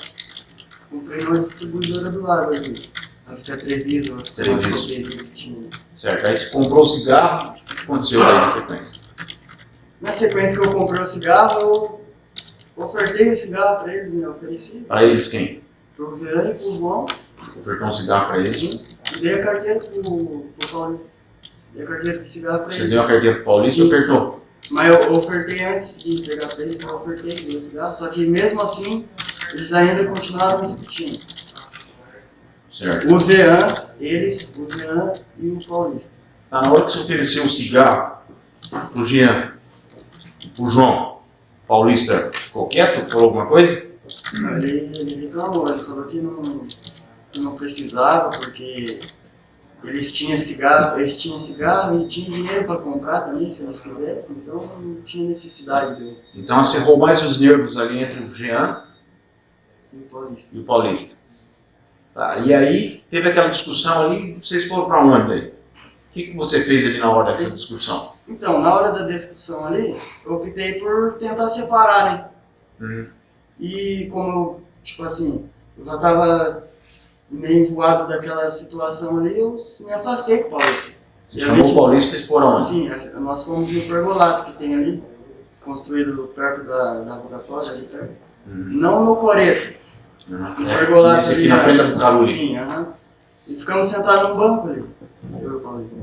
S6: Comprei numa distribuidora do lado ali. Acho que é Treviso, que tinha.
S4: Certo, aí você comprou o cigarro, o que aconteceu aí na sequência?
S6: Na sequência que eu comprei o cigarro, eu ofertei o cigarro para eles, né? Ofereci.
S4: Para eles quem?
S6: Pro Jean e pro João.
S4: Ofertou um cigarro para eles?
S6: Sim. E dei a carteira pro Paulista. Dei a carteira de cigarro para eles.
S4: Você deu a carteira pro Paulista e ofertou?
S6: Mas eu ofertei antes de entregar para eles, eu ofertei o cigarro, só que mesmo assim, eles ainda continuaram discutindo.
S4: Certo.
S6: O Jean e o Paulista.
S4: Tá, na hora que você ofereceu o cigarro pro Jean, pro João, Paulista ficou quieto? Falou alguma coisa?
S6: Ele reclamou, ele falou que não precisava, porque eles tinham cigarro e tinham dinheiro para comprar também, se eles quisessem, então não tinha necessidade dele.
S4: Então acerrou mais os nervos ali entre o Jean
S6: E
S4: o Paulista. Tá, e aí teve aquela discussão ali, vocês foram para onde aí? O que você fez ali na hora dessa discussão?
S6: Então, na hora da discussão ali, eu optei por tentar separar, né? E como, tipo assim, eu já estava meio envoado daquela situação ali, eu me afastei com o Paulista.
S7: Você chamou o Paulista e foram onde?
S6: Sim, nós fomos no pergolato que tem ali, construído perto da rotatória, ali perto. Não no Coreto. No pergolato
S7: Esse aqui
S6: ali,
S7: na frente do Caruri.
S6: Sim, E ficamos sentados num banco ali. Eu e o Paulista.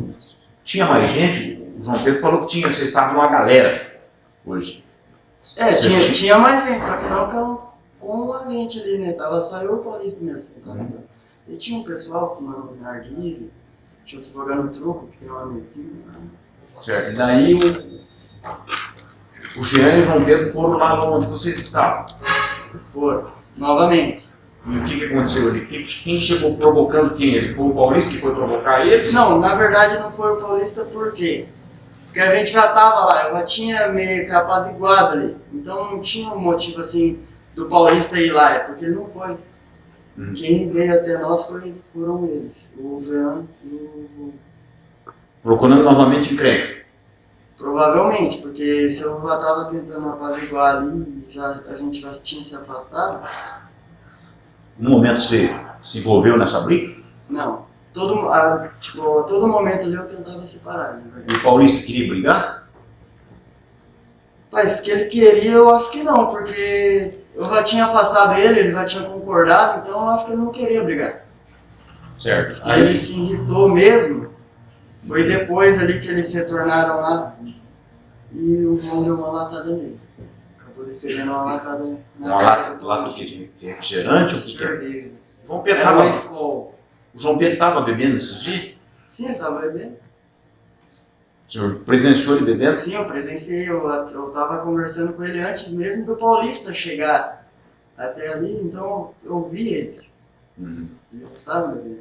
S7: Tinha mais gente? O João Pedro falou que tinha, vocês estavam numa galera hoje.
S6: Tinha mais gente, só que não com a gente ali, né? Tava só eu e o Paulista mesmo. E tinha um pessoal fumando narguilha, tinha outro jogando truco, que tem uma medicina.
S7: Certo. E daí o Jean e o João Pedro foram lá onde vocês estavam.
S6: Foram, novamente.
S7: E o que aconteceu ali? Quem chegou provocando quem? Ele foi o Paulista que foi provocar eles?
S6: Não, na verdade não foi o Paulista, por quê? Porque a gente já estava lá, eu já tinha meio que apaziguado ali. Então não tinha um motivo assim do Paulista ir lá, é porque ele não foi. Quem veio até nós foram eles, o Jean e o...
S7: Procurando novamente encrenca.
S6: Provavelmente, porque se eu já estava tentando apaziguar ali, a gente já tinha se afastado.
S7: No momento você se envolveu nessa briga?
S6: Não. A todo momento ali eu tentava separar.
S7: E o Paulista queria brigar?
S6: Mas que ele queria, eu acho que não, porque eu já tinha afastado ele já tinha concordado, então eu acho que ele não queria brigar.
S7: Certo.
S6: Aí ele se irritou mesmo, foi depois ali que eles se retornaram lá e o João deu uma latada nele. Acabou defendendo uma latada
S7: Uma lata de refrigerante ou de
S6: cerveja.
S7: O João Pedro estava bebendo esses dias?
S6: Sim, ele estava bebendo.
S7: O senhor presenciou ele bebendo?
S6: Sim, eu presenciei, eu estava conversando com ele antes mesmo do Paulista chegar até ali, então eu vi eles. Eles estavam bebendo.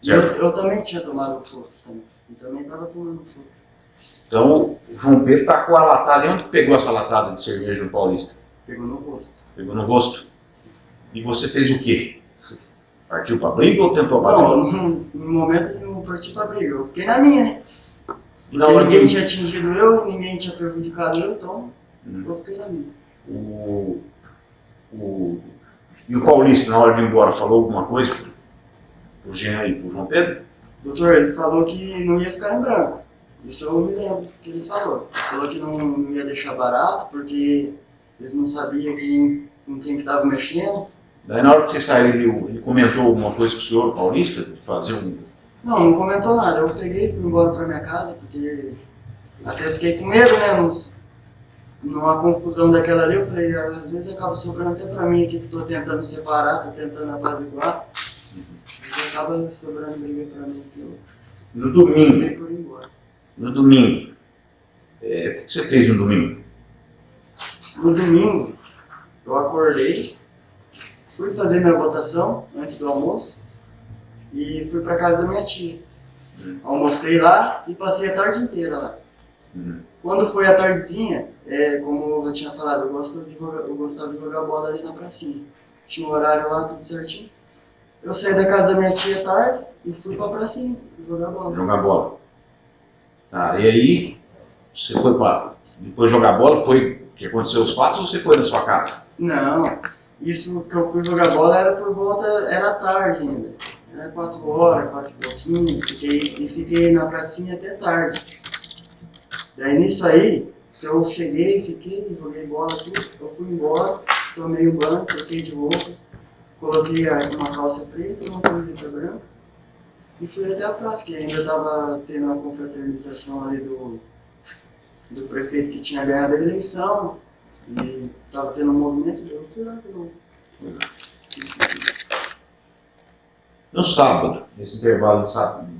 S6: E eu também tinha tomado fruto, e também estava tomando fruto.
S7: Então o João Pedro está com a latada. E onde pegou essa latada de cerveja no Paulista?
S6: Pegou no rosto.
S7: Pegou no rosto? E você fez o quê? Partiu para briga ou tentou bater?
S6: Não, no momento eu não parti para briga, eu fiquei na minha, né?
S7: Na
S6: Porque
S7: hora
S6: ninguém
S7: que-
S6: tinha atingido eu, ninguém tinha prejudicado eu, então eu fiquei na minha.
S7: E o Paulista, na hora de ir embora, falou alguma coisa pro Jean e pro João Pedro?
S6: Doutor, ele falou que não ia ficar em branco. Isso eu me lembro que ele falou. Ele falou que não ia deixar barato, porque eles não sabiam com quem que estava mexendo.
S7: Daí na hora que você saiu, ele comentou alguma coisa com o senhor, Paulista, de fazer um...
S6: Não comentou nada. Eu peguei e fui embora para minha casa, porque até fiquei com medo, né? Numa confusão daquela ali, eu falei, às vezes acaba sobrando até para mim aqui, que estou tentando separar, estou tentando apaziguar. E acaba sobrando briga para mim que eu
S7: No domingo,
S6: peguei por ir embora.
S7: o que você fez no domingo?
S6: No domingo, eu acordei, fui fazer minha votação antes do almoço e fui para casa da minha tia. Almocei lá e passei a tarde inteira lá. Quando foi a tardezinha, como eu tinha falado, eu gostava de jogar bola ali na pracinha. Tinha um horário lá, tudo certinho. Eu saí da casa da minha tia tarde e fui pra pracinha jogar bola.
S7: Jogar bola. Tá, e aí, você foi para... Depois de jogar bola, foi que aconteceu os fatos ou você foi na sua casa?
S6: Não, isso que eu fui jogar bola era tarde ainda. Era 4 horas, 4 e pouquinho, fiquei na pracinha até tarde. Daí nisso aí, eu cheguei, joguei bola tudo, eu fui embora, tomei um banho, troquei de roupa, coloquei uma calça preta, uma camiseta branca e fui até a praça, que ainda estava tendo uma confraternização ali do prefeito que tinha ganhado a eleição e estava tendo um movimento, eu fui lá pelo...
S7: No sábado, nesse intervalo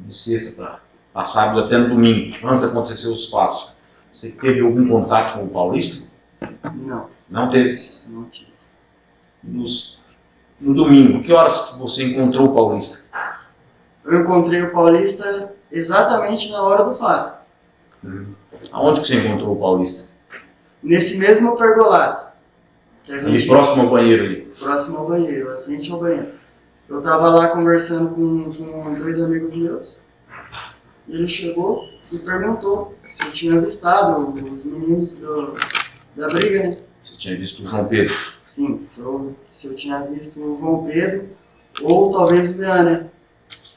S7: de sexta para sábado até no domingo, antes de acontecer os fatos, você teve algum contato com o Paulista?
S6: Não,
S7: Não teve?
S6: não tive.
S7: No domingo, que horas que você encontrou o Paulista?
S6: Eu encontrei o Paulista exatamente na hora do fato.
S7: Aonde que você encontrou o Paulista?
S6: Nesse mesmo pergolato.
S7: Ali próximo ao banheiro ali.
S6: Próximo ao banheiro, à frente ao banheiro. Eu estava lá conversando com 2 amigos meus. E ele chegou e perguntou se eu tinha avistado os meninos da briga, né?
S7: Você tinha visto o João Pedro?
S6: Sim, se eu tinha visto o João Pedro ou talvez o Ian, né?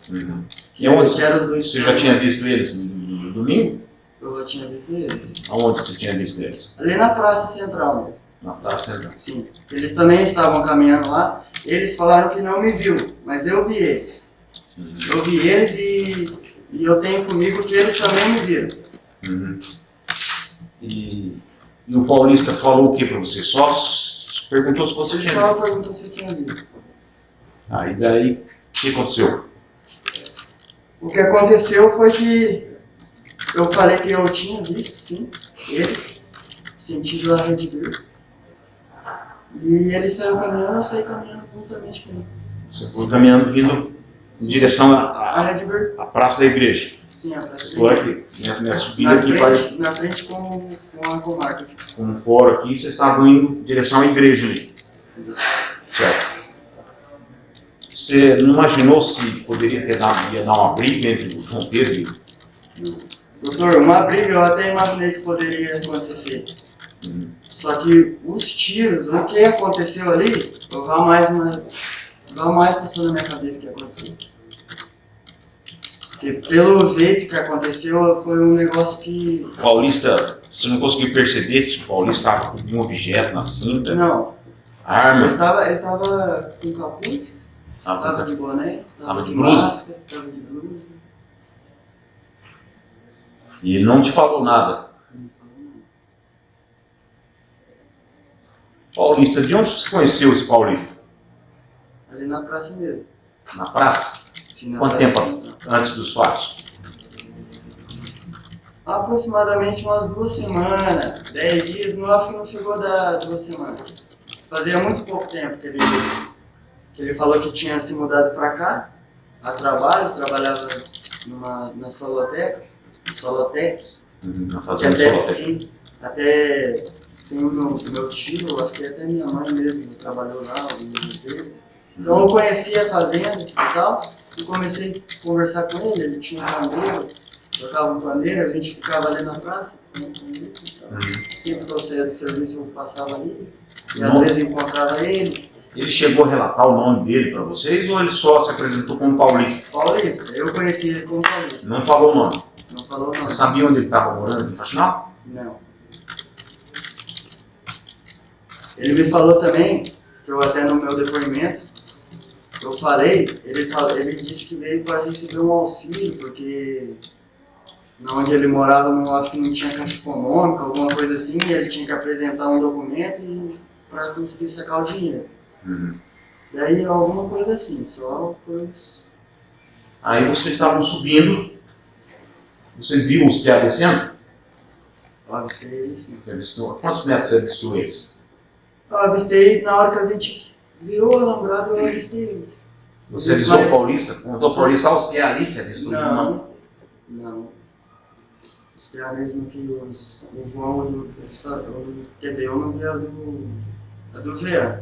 S7: Uhum. E onde
S6: Que eram os dois.
S7: você já tinha visto eles no domingo?
S6: Eu já tinha visto eles.
S7: Aonde você tinha visto eles?
S6: Ali na Praça Central mesmo.
S7: Na praça central.
S6: Sim. Eles também estavam caminhando lá. Eles falaram que não me viu, mas eu vi eles. Eu vi eles e eu tenho comigo que eles também me viram.
S7: Uhum. E o Paulista falou o que para você? Só perguntou se você
S6: Ele
S7: tinha
S6: só
S7: visto.
S6: perguntou se eu tinha visto.
S7: E daí, o que aconteceu?
S6: O que aconteceu foi que eu falei que eu tinha visto, sim, eles, sentido a Red Bull. E ele saiu caminhando, eu saí caminhando juntamente com ele.
S7: Você foi caminhando vindo em direção
S6: A Red Bull?
S7: à praça da igreja.
S6: Sim, a praça.
S7: Estou aqui, minha subida aqui para
S6: na frente com a comarca.
S7: com um fórum aqui, vocês estavam indo em direção à igreja ali.
S6: Exato.
S7: Certo. Você não imaginou se poderia ia dar uma briga entre o João Pedro e o...
S6: Doutor, uma briga eu até imaginei que poderia acontecer. Só que os tiros, o que aconteceu ali, jamais passou na minha cabeça que ia acontecer. Porque pelo jeito que aconteceu, foi um negócio que...
S7: O Paulista, você não conseguiu perceber se o Paulista estava com algum objeto na cinta?
S6: Não.
S7: Arma?
S6: Ele tava com capuz, tava de boné,
S7: Tava de blusa?
S6: máscara, tava de blusa.
S7: E não te falou nada. Paulista, de onde você conheceu esse Paulista?
S6: Ali na praça mesmo.
S7: Na praça?
S6: Sim, na
S7: Quanto
S6: praça
S7: tempo
S6: central.
S7: antes dos fatos?
S6: Aproximadamente umas 2 semanas, 10 dias, não acho que não chegou a dar 2 semanas. Fazia muito pouco tempo que ele falou que tinha se mudado para cá, a trabalho, trabalhava na Solotec,
S7: Na
S6: que
S7: fazenda
S6: até,
S7: Solotec.
S6: sim, até tem o meu tio, acho que até minha mãe mesmo trabalhou lá, alguns deles. Então eu conheci a fazenda e tal, e comecei a conversar com ele tinha um pandeiro, tocava um pandeiro, a gente ficava ali na praça, sempre que eu saía do serviço eu passava ali, e às vezes encontrava ele.
S7: Ele chegou a relatar o nome dele para vocês ou ele só se apresentou como Paulista?
S6: Paulista, eu conheci ele como Paulista.
S7: Não falou o nome?
S6: Não falou o nome.
S7: Você sabia onde ele estava morando em Faxinal?
S6: Não. Ele me falou também, que eu até no meu depoimento, eu falei, ele disse que veio para receber um auxílio, porque onde ele morava, não acho que não tinha caixa econômica, alguma coisa assim, e ele tinha que apresentar um documento para conseguir sacar o dinheiro. E aí alguma coisa assim, só foi isso.
S7: Aí vocês estavam subindo, você viu os pés descendo?
S6: Eu avistei ele sim.
S7: Você avistou? Quantos metros você avistou eles?
S6: Eu avistei, na hora que a gente virou o alambrado, eu avistei eles.
S7: Você avisou o Paulista? Contou o Paulista aos pés ali, você avistou?
S6: Não. Esperar mesmo que o João, quer dizer, eu não vi a do Jean.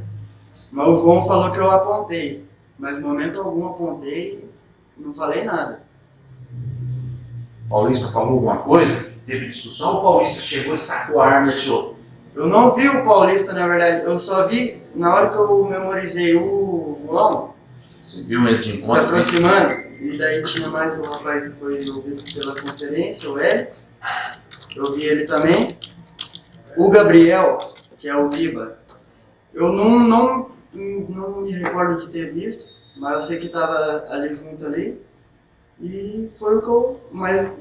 S6: Mas o João falou que eu apontei. Mas em momento algum apontei e não falei nada.
S7: O Paulista falou alguma coisa? Teve discussão ou o Paulista chegou e sacou a arma e atirou?
S6: Eu não vi o Paulista, na verdade. Eu só vi, na hora que eu memorizei o João,
S7: Você viu ele de
S6: se
S7: encontro?
S6: aproximando, e daí tinha mais um rapaz que foi ouvido pela conferência, o Alex. Eu vi ele também. O Gabriel, que é o Biba, eu não me recordo de ter visto, mas eu sei que estava ali junto ali. E foi o que eu...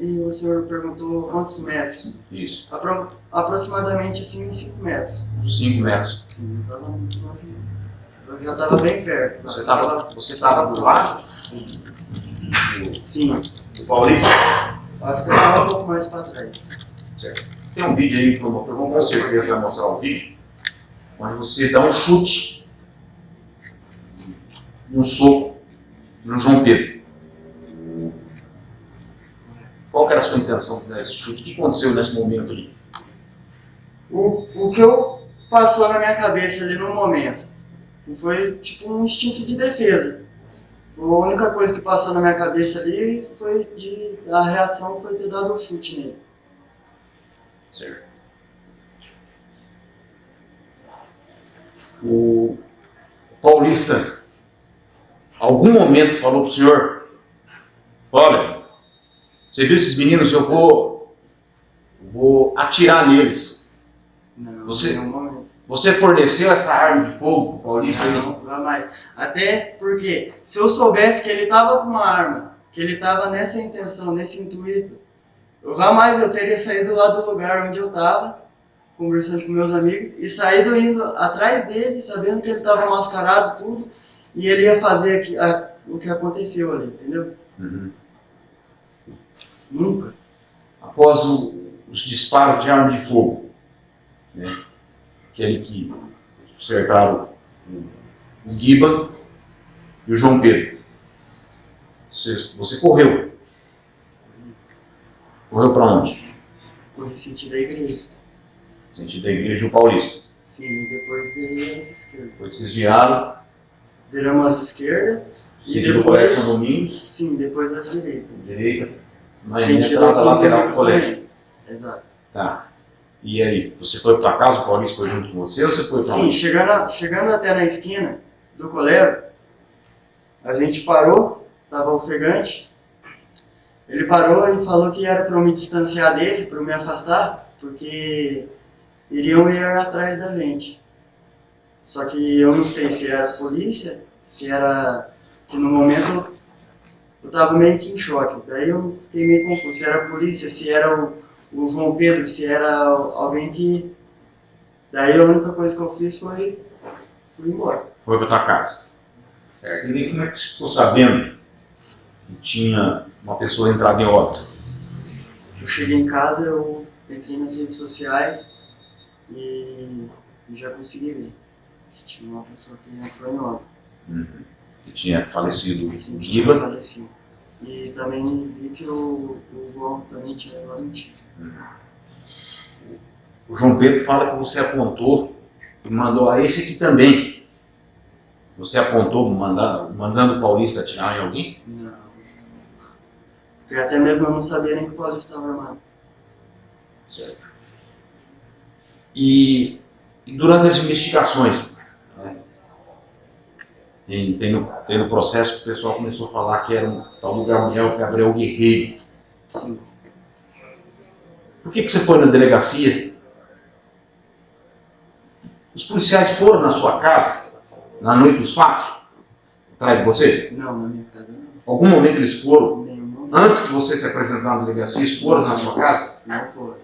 S6: e o senhor perguntou quantos metros?
S7: Isso,
S6: Aproximadamente assim, 5 metros.
S7: 5 metros.
S6: Sim, eu já estava bem perto.
S7: Você estava do lado
S6: Sim,
S7: do Paulista?
S6: acho que eu estava um pouco mais para trás.
S7: Certo. Tem um vídeo aí, promotor, vamos com certeza vai mostrar o vídeo, onde você dá um chute, um soco no João Pedro. Qual que era a sua intenção de dar esse chute? O que aconteceu nesse momento ali?
S6: O que passou na minha cabeça ali no momento foi tipo um instinto de defesa. A única coisa que passou na minha cabeça ali foi a reação foi ter dado um chute nele.
S7: Certo. O Paulista
S8: algum momento falou pro senhor, olha, você viu esses meninos, eu vou atirar neles.
S6: Não,
S8: Você-
S6: nenhum momento.
S8: Você forneceu essa arma de fogo pro Paulista?
S6: Não, jamais. Até porque, se eu soubesse que ele estava com uma arma, que ele estava nessa intenção, nesse intuito, eu teria saído lá do lugar onde eu estava, conversando com meus amigos, e saído indo atrás dele, sabendo que ele estava mascarado, tudo, e ele ia fazer o que aconteceu ali, entendeu?
S8: Uhum.
S6: Nunca.
S8: Após os disparos de arma de fogo, né? Aquele que cercaram o Guiba e o João Pedro. Você correu. Correu para onde?
S6: Corri sentido da igreja.
S8: Sentido da igreja do Paulista.
S6: Sim, e depois virei às esquerdas.
S8: Depois vocês viraram,
S6: Viramos às esquerdas, e
S8: sentido do
S6: depois,
S8: Colégio São Domingos,
S6: sim, depois às direitas.
S8: direita, na
S6: Sentido
S8: entrada
S6: São
S8: lateral do
S6: Domingos
S8: colégio.
S6: também. Exato.
S8: Tá. E aí, você foi para casa, o Paulista foi junto com você ou você foi para
S6: Sim,
S8: onde?
S6: chegando até na esquina do colégio, a gente parou, estava ofegante. Ele parou e falou que era para eu me distanciar dele, para eu me afastar, porque iriam ir atrás da gente. Só que eu não sei se era polícia, se era... que no momento eu estava meio que em choque. Daí eu fiquei meio confuso, se era polícia, se era o João Pedro, se era alguém que... Daí a única coisa que eu fiz foi fui embora.
S8: Foi para tua casa. Certo. E daí, como é que você ficou sabendo que tinha uma pessoa entrada em óbito?
S6: Eu cheguei em casa, eu entrei nas redes sociais e já consegui ver. Tinha uma pessoa que entrou em óbito.
S8: Que tinha falecido
S6: Sim,
S8: o
S6: que tinha
S8: Guiba.
S6: falecido. E também vi que o João também tinha valentido.
S8: O João Pedro fala que você apontou e mandou a esse aqui também. Você apontou mandando o Paulista atirar em alguém?
S6: Não. Porque até mesmo eu não sabia nem que o Paulista estava armado.
S8: Certo. E durante as investigações, né, tem no processo que o pessoal começou a falar que era um tal do Gabriel Guerreiro.
S6: Sim.
S8: Por que você foi na delegacia? Os policiais foram na sua casa, na noite dos fatos, atrás de você?
S6: Não, na minha casa não.
S8: Algum momento eles foram?
S6: Nenhum momento.
S8: Antes de você se apresentar na delegacia, eles foram na sua casa?
S6: Não foi.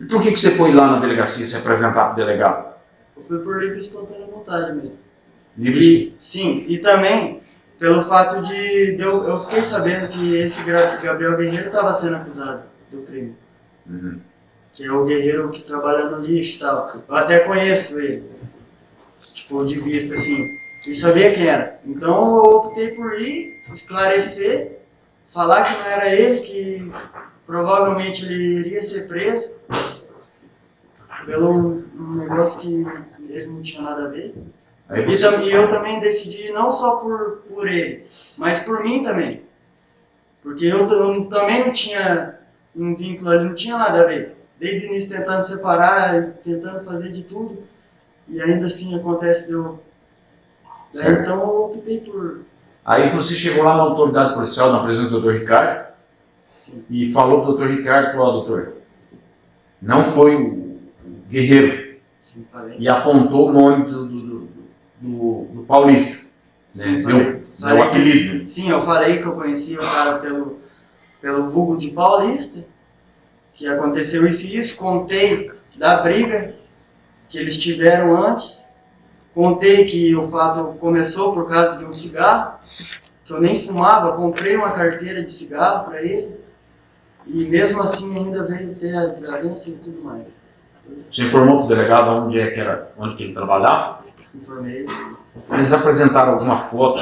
S8: E por que você foi lá na delegacia se apresentar para o delegado?
S6: Eu fui por livre e espontânea vontade mesmo.
S8: Livre?
S6: Sim, e também pelo fato de eu fiquei sabendo que esse Gabriel Guerreiro estava sendo acusado do crime.
S8: Uhum.
S6: Que é o guerreiro que trabalha no lixo e tal. Eu até conheço ele, tipo, de vista assim, e sabia quem era. Então eu optei por ir, esclarecer, falar que não era ele, que provavelmente ele iria ser preso pelo um negócio que ele não tinha nada a ver.
S8: Aí
S6: E
S8: você...
S6: eu também decidi, não só por ele, mas por mim também. Porque eu também não tinha um vínculo ali, não tinha nada a ver. Desde o início tentando separar, tentando fazer de tudo, e ainda assim acontece de eu...
S8: Certo.
S6: Então eu optei por...
S8: Aí você chegou lá na autoridade policial, na presença do Dr. Ricardo,
S6: Sim.
S8: e falou para o Dr. Ricardo, falou, doutor, não foi o Guerreiro,
S6: Sim, falei.
S8: e apontou o nome do Paulista,
S6: Sim,
S8: né? Deu
S6: falei.
S8: apelido. Né?
S6: Sim, eu falei que eu conhecia o cara pelo vulgo de Paulista, que aconteceu isso e isso, contei da briga que eles tiveram antes, contei que o fato começou por causa de um cigarro, que eu nem fumava, comprei uma carteira de cigarro para ele, e mesmo assim ainda veio ter a desavença e tudo mais.
S8: Você informou para o delegado onde que ele trabalhava?
S6: Informei.
S8: Eles apresentaram alguma foto,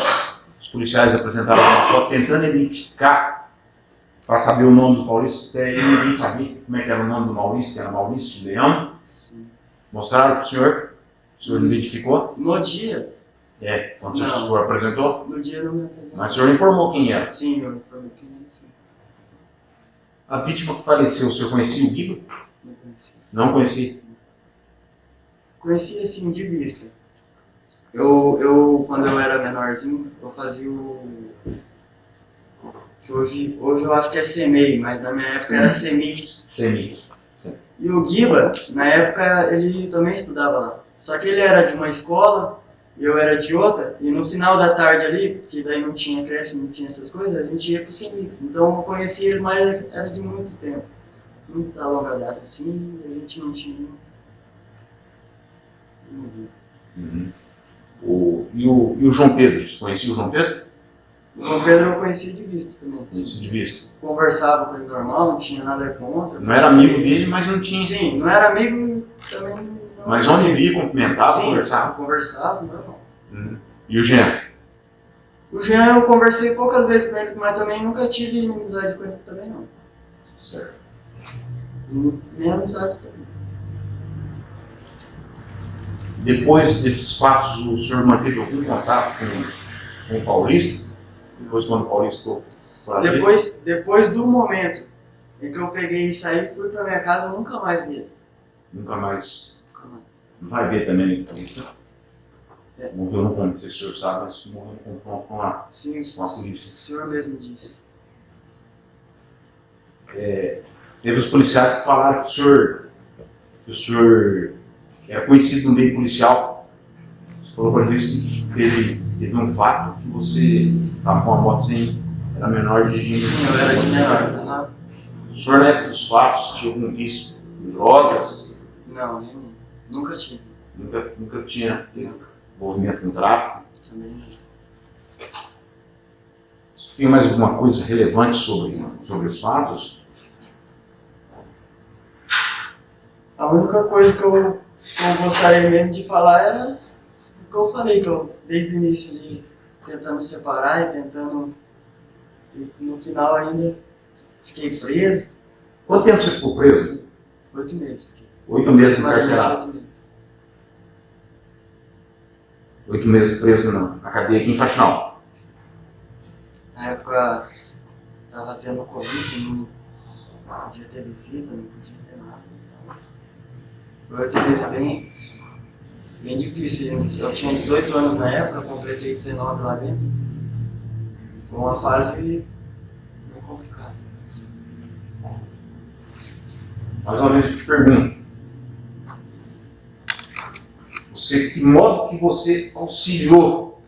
S8: os policiais apresentaram alguma foto tentando identificar para saber o nome do Paulista, até aí ninguém sabia como é que era o nome do Maurício, que era Maurício Leão.
S6: Sim.
S8: Mostraram para o senhor identificou?
S6: No dia,
S8: Quando
S6: Não.
S8: o senhor apresentou?
S6: no dia não me apresentou.
S8: Mas o senhor informou quem era.
S6: Sim, eu informei que não sei.
S8: A vítima que faleceu, o senhor conhecia o Guiba?
S6: Não conhecia.
S8: Não conhecia.
S6: Conhecia assim de vista. Quando eu era menorzinho, eu fazia o... que hoje eu acho que é CEMEI, mas na minha época era CEMIC.
S8: CEMIC.
S6: E o Guiba, na época, ele também estudava lá. Só que ele era de uma escola, e eu era de outra, e no final da tarde ali, porque daí não tinha creche, não tinha essas coisas, a gente ia pro CEMIC. Então eu conheci ele, mas era de muito tempo. Muita longa data assim, a gente não tinha...
S8: Uhum. E o João Pedro? Você conhecia o João Pedro?
S6: O João Pedro eu conhecia de vista também.
S8: Conhecia de vista.
S6: Conversava com ele normal, não tinha nada contra.
S8: Não era amigo dele, mas não tinha.
S6: Sim, não era amigo também. Não.
S8: Mas onde via, cumprimentava,
S6: sim,
S8: conversava.
S6: Conversava, normal.
S8: Uhum. E o Jean?
S6: O Jean eu conversei poucas vezes com ele, mas também nunca tive inimizade com ele também não.
S8: Certo.
S6: Nem amizade também.
S8: Depois desses fatos, o senhor manteve algum contato com o Paulista? Depois, quando o Paulista ficou fora dele?
S6: Depois do momento em que eu peguei e saí, fui pra minha casa, eu nunca mais vi ele.
S8: Nunca mais. Não vai ver também o Paulista?
S6: É.
S8: Morreu no ponto, não sei se o senhor sabe, mas morreu no ponto com a
S6: Sim, o
S8: polícia.
S6: senhor mesmo disse.
S8: Teve os policiais que falaram que o senhor era conhecido no meio policial. Você falou para eles que teve um fato que você estava com uma moto sem, era menor dirigindo.
S6: Sim, eu era de menor. Tá?
S8: O senhor, na época dos fatos, tinha algum vício em drogas?
S6: Não, nunca tive.
S8: Nunca tinha envolvimento com tráfico?
S6: Também não.
S8: Tem mais alguma coisa relevante sobre os fatos?
S6: A única coisa que eu gostaria mesmo de falar era o que eu falei, que eu desde o início ali tentando separar e tentando. E no final ainda fiquei preso.
S8: Quanto tempo você ficou preso?
S6: 8 meses. Fiquei.
S8: 8 meses
S6: Mais
S8: encarcerado.
S6: 8 meses.
S8: 8 meses preso na cadeia aqui em Faxinal.
S6: Na época estava tendo Covid, não podia ter visita, não podia ter nada. Foi 8 meses bem difícil. Eu tinha 18 anos na época, completei 19 lá dentro. Foi uma fase bem complicada.
S8: Mais uma vez eu te pergunto. Que modo que você auxiliou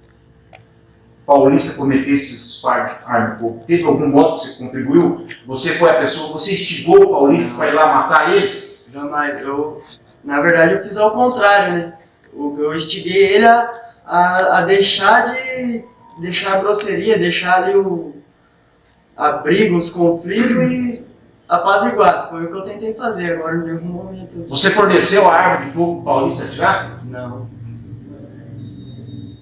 S8: Paulista a cometer esses disparos de arma de fogo? Teve algum modo que você contribuiu? Você foi a pessoa, você instigou o Paulista para ir lá matar eles?
S6: Jamais. Na verdade, eu fiz ao contrário, né? Eu instiguei ele a deixar a grosseria, deixar ali a briga, os conflitos e apaziguar. Foi o que eu tentei fazer agora em algum momento.
S8: Você forneceu a arma de fogo para o Paulista atirar?
S6: Não.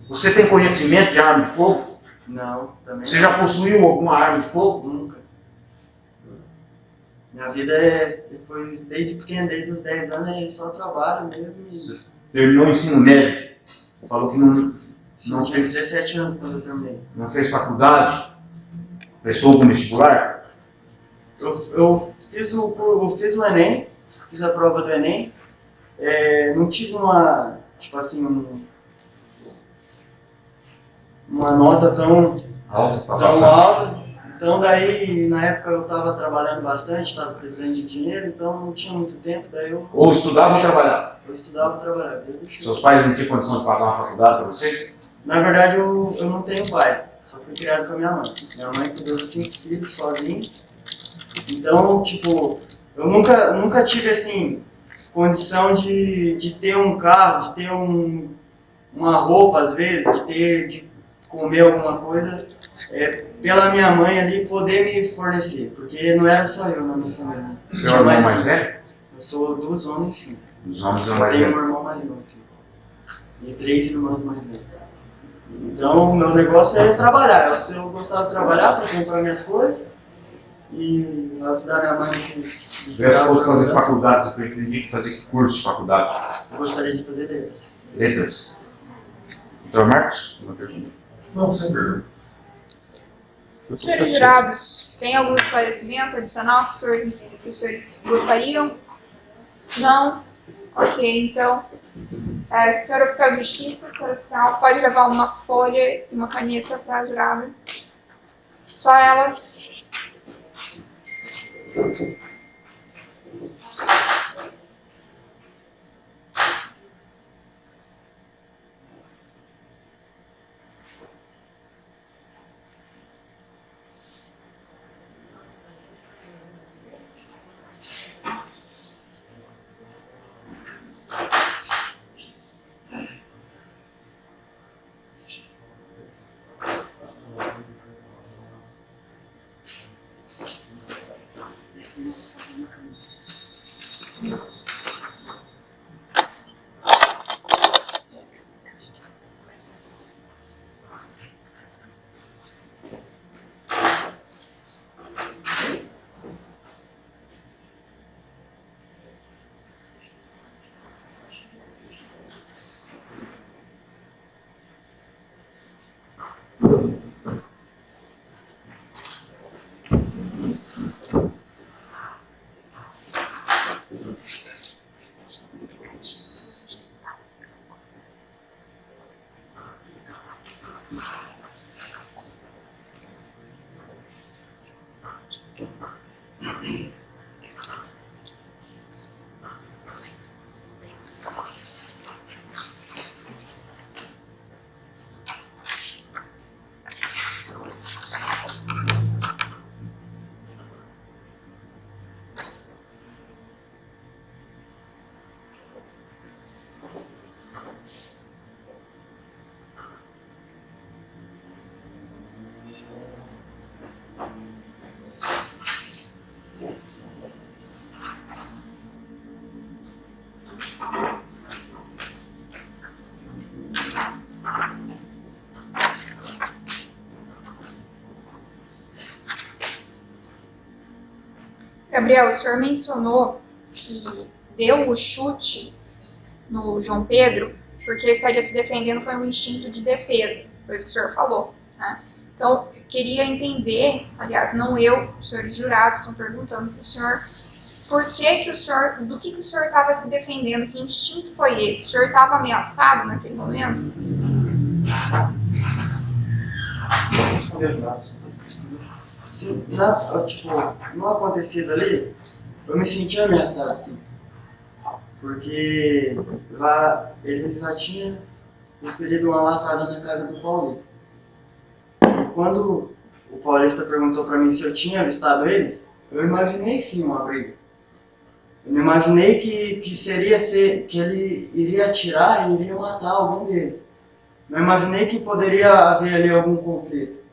S8: Você tem conhecimento de arma de fogo?
S6: Não, também
S8: Você já possuiu alguma arma de fogo?
S6: nunca. Minha vida foi desde pequeno, desde os 10 anos, é só trabalho mesmo.
S8: Terminou o ensino médio. Falou que não
S6: Eu tinha 17 anos quando eu terminei.
S8: não fez faculdade. Prestou algum vestibular?
S6: Eu fiz o Enem, fiz a prova do Enem. Não tive uma nota tão alta. Então daí, na época eu estava trabalhando bastante, estava precisando de dinheiro, então não tinha muito tempo, daí eu
S8: Ou estudava ou trabalhava?
S6: estudava e trabalhava. Desde o início.
S8: Seus pais não tinham condição de pagar uma faculdade para você?
S6: Na verdade eu não tenho pai, só fui criado com a minha mãe. Minha mãe cuidou de 5 filhos sozinha. Então, eu nunca tive assim, condição de ter um carro, de ter uma roupa às vezes, de comer alguma coisa, pela minha mãe ali poder me fornecer, porque não era só eu na minha família.
S8: Você é o irmão mais velho?
S6: Eu sou dos homens, sim.
S8: Os homens são
S6: Eu
S8: mais
S6: tenho um
S8: velhos.
S6: irmão mais novo aqui. E 3 irmãos mais velhos. Então, o meu negócio é trabalhar. Eu gostava de trabalhar para comprar minhas coisas e ajudar minha mãe
S8: Se tivesse fosse fazer faculdade, você pretendia fazer que curso de faculdade?
S6: Eu gostaria de fazer letras.
S8: Letras. Doutor Marcos, uma pergunta.
S7: Não, sem perguntas.
S1: Senhores jurados, tem algum esclarecimento adicional que os senhores gostariam? Não? Ok, então Senhor oficial de justiça, senhor oficial, pode levar uma folha e uma caneta para a jurada. Só ela. Gabriel, o senhor mencionou que deu o chute no João Pedro porque ele estaria se defendendo, foi um instinto de defesa, foi isso que o senhor falou, né? Então, eu queria entender, aliás, não eu, os senhores jurados estão perguntando para o senhor, por que o senhor, do que o senhor estava se defendendo, que instinto foi esse? O senhor estava ameaçado naquele momento?
S6: Sim, no acontecido ali, eu me senti ameaçado, sim. Porque lá ele já tinha expelido uma latada na cara do Paulista. E quando o Paulista perguntou para mim se eu tinha avistado eles, eu imaginei sim uma briga. Eu não imaginei que que ele iria atirar e iria matar algum deles. Não imaginei que poderia haver ali algum conflito.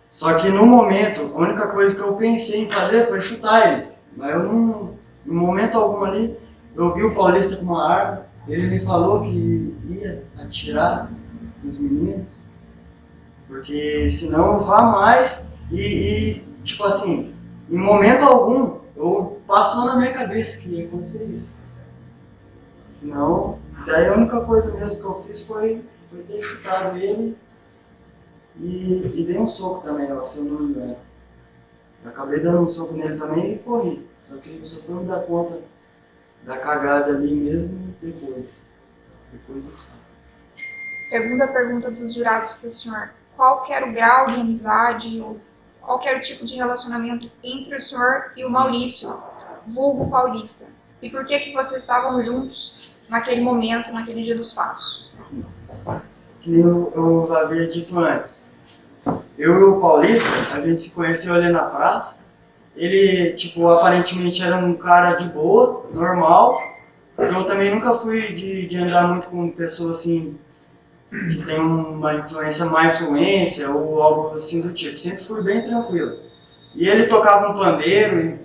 S6: Só que no momento, a única coisa que eu pensei em fazer foi chutar eles. Mas eu não, no momento algum ali, eu vi o Paulista com uma arma, ele me falou que ia atirar nos meninos, porque senão eu vá mais tipo assim, em momento algum, eu passou na minha cabeça que ia acontecer isso. Senão, daí a única coisa mesmo que eu fiz foi ter chutado ele e dei um soco também, ó, se eu não me engano. Eu acabei dando um soco nele também e corri. Só que ele só foi me dar conta da cagada ali mesmo depois disso.
S1: Segunda pergunta dos jurados para o senhor. Qual que era o grau de amizade ou qual que era o tipo de relacionamento entre o senhor e o Maurício, vulgo Paulista? E por que vocês estavam juntos naquele momento, naquele dia dos fatos?
S6: Sim. Que eu havia dito antes. Eu e o Paulista, a gente se conheceu ali na praça. Ele, aparentemente era um cara de boa, normal. Eu também nunca fui de andar muito com pessoas assim, que tem uma má influência ou algo assim do tipo. Sempre fui bem tranquilo. E ele tocava um pandeiro,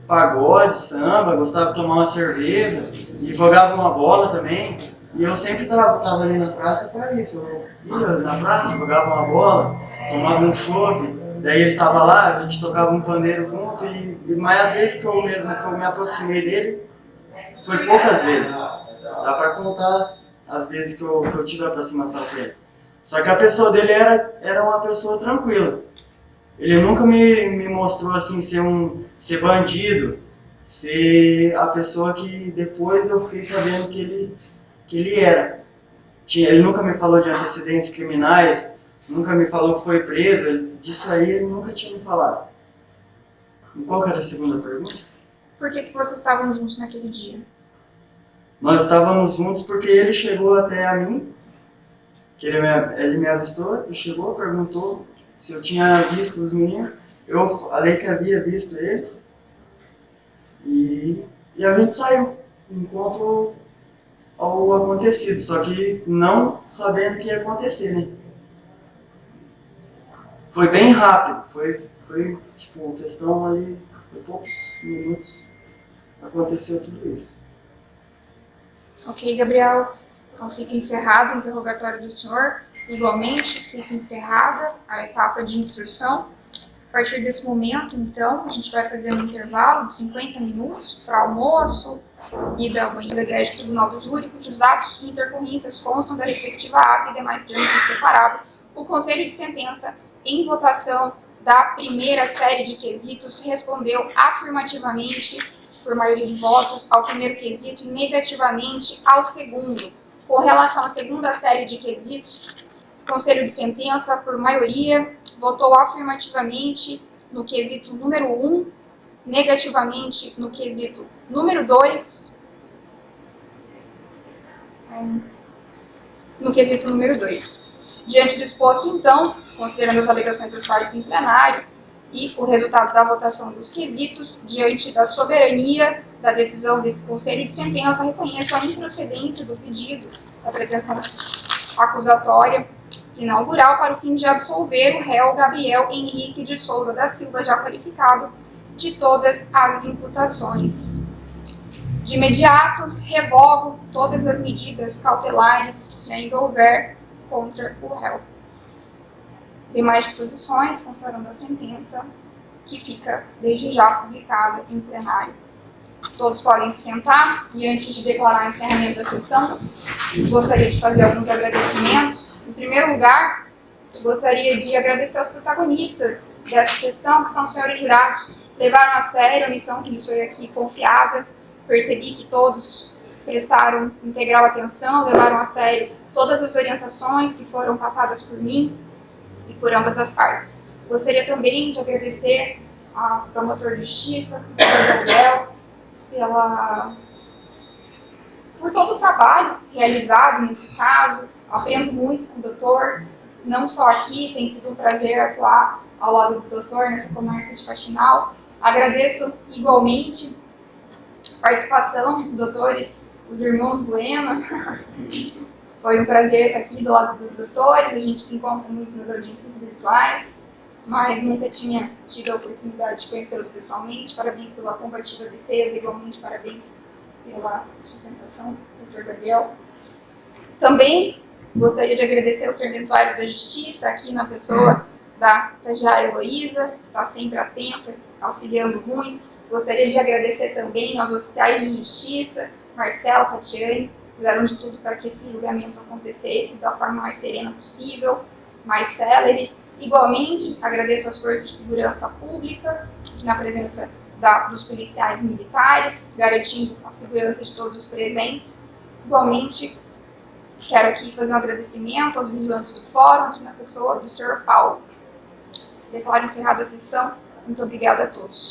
S6: pagode, samba, gostava de tomar uma cerveja e jogava uma bola também. E eu sempre tava ali na praça para isso. Eu ia na praça, jogava uma bola, tomava um chopp. Daí ele estava lá, a gente tocava um pandeiro junto, mas as vezes que eu me aproximei dele, foi poucas vezes. Dá para contar as vezes que eu tive aproximação com ele. Só que a pessoa dele era uma pessoa tranquila. Ele nunca me mostrou assim ser bandido, ser a pessoa que depois eu fiquei sabendo que que ele era. Ele nunca me falou de antecedentes criminais, nunca me falou que foi preso, disso aí ele nunca tinha me falado. E qual que era a segunda pergunta?
S1: Por que vocês estavam juntos naquele dia?
S6: Nós estávamos juntos porque ele chegou até a mim, que ele me avistou, ele chegou, perguntou se eu tinha visto os meninos, eu falei que havia visto eles, e a gente saiu, enquanto ao acontecido, só que não sabendo o que ia acontecer, né? Foi bem rápido, foi tipo, questão ali, de poucos minutos, aconteceu tudo isso.
S1: Ok, Gabriel. Então fica encerrado o interrogatório do senhor. Igualmente, fica encerrada a etapa de instrução. A partir desse momento, então, a gente vai fazer um intervalo de 50 minutos para almoço, ida ao banheiro da grade do Tribunal do Júri, cujos atos e intercorrências constam da respectiva ata e demais trâmites separado. O Conselho de Sentença, em votação da primeira série de quesitos, respondeu afirmativamente, por maioria de votos, ao primeiro quesito e negativamente ao segundo. Com relação à segunda série de quesitos, o Conselho de Sentença, por maioria, votou afirmativamente no quesito número 1, negativamente no quesito número 2, no quesito número 2. Diante do exposto, então, considerando as alegações das partes em plenário e o resultado da votação dos quesitos, diante da soberania da decisão desse Conselho de Sentença, reconheço a improcedência do pedido da pretensão acusatória inaugural para o fim de absolver o réu Gabriel Henrique de Souza da Silva, já qualificado, de todas as imputações. De imediato, revogo todas as medidas cautelares, se ainda houver, contra o réu. Demais disposições constarão da sentença, que fica desde já publicada em plenário. Todos podem se sentar, e antes de declarar o encerramento da sessão, gostaria de fazer alguns agradecimentos. Em primeiro lugar, gostaria de agradecer aos protagonistas dessa sessão, que são os senhores jurados, levaram a sério a missão que lhes foi aqui confiada. Percebi que todos prestaram integral atenção, levaram a sério todas as orientações que foram passadas por mim e por ambas as partes. Gostaria também de agradecer ao promotor de justiça, ao Gabriel, por todo o trabalho realizado nesse caso. Aprendo muito com o doutor, não só aqui, tem sido um prazer atuar ao lado do doutor nessa comarca de Faxinal. Agradeço igualmente a participação dos doutores, os irmãos Bueno. Foi um prazer estar aqui do lado dos doutores, a gente se encontra muito nas audiências virtuais, mas nunca tinha tido a oportunidade de conhecê-los pessoalmente. Parabéns pela combativa defesa, igualmente parabéns pela sustentação, doutor Gabriel. Também gostaria de agradecer aos serventuários da Justiça, aqui na pessoa da estagiária Heloísa, que está sempre atenta, auxiliando muito. Gostaria de agradecer também aos oficiais de justiça, Marcelo, Tatiane, fizeram de tudo para que esse julgamento acontecesse da forma mais serena possível, mais célere. Igualmente, agradeço às forças de segurança pública, na presença dos policiais militares, garantindo a segurança de todos os presentes. Igualmente, quero aqui fazer um agradecimento aos vigilantes do fórum, na pessoa do Sr. Paulo. Declaro encerrada a sessão. Muito obrigada a todos.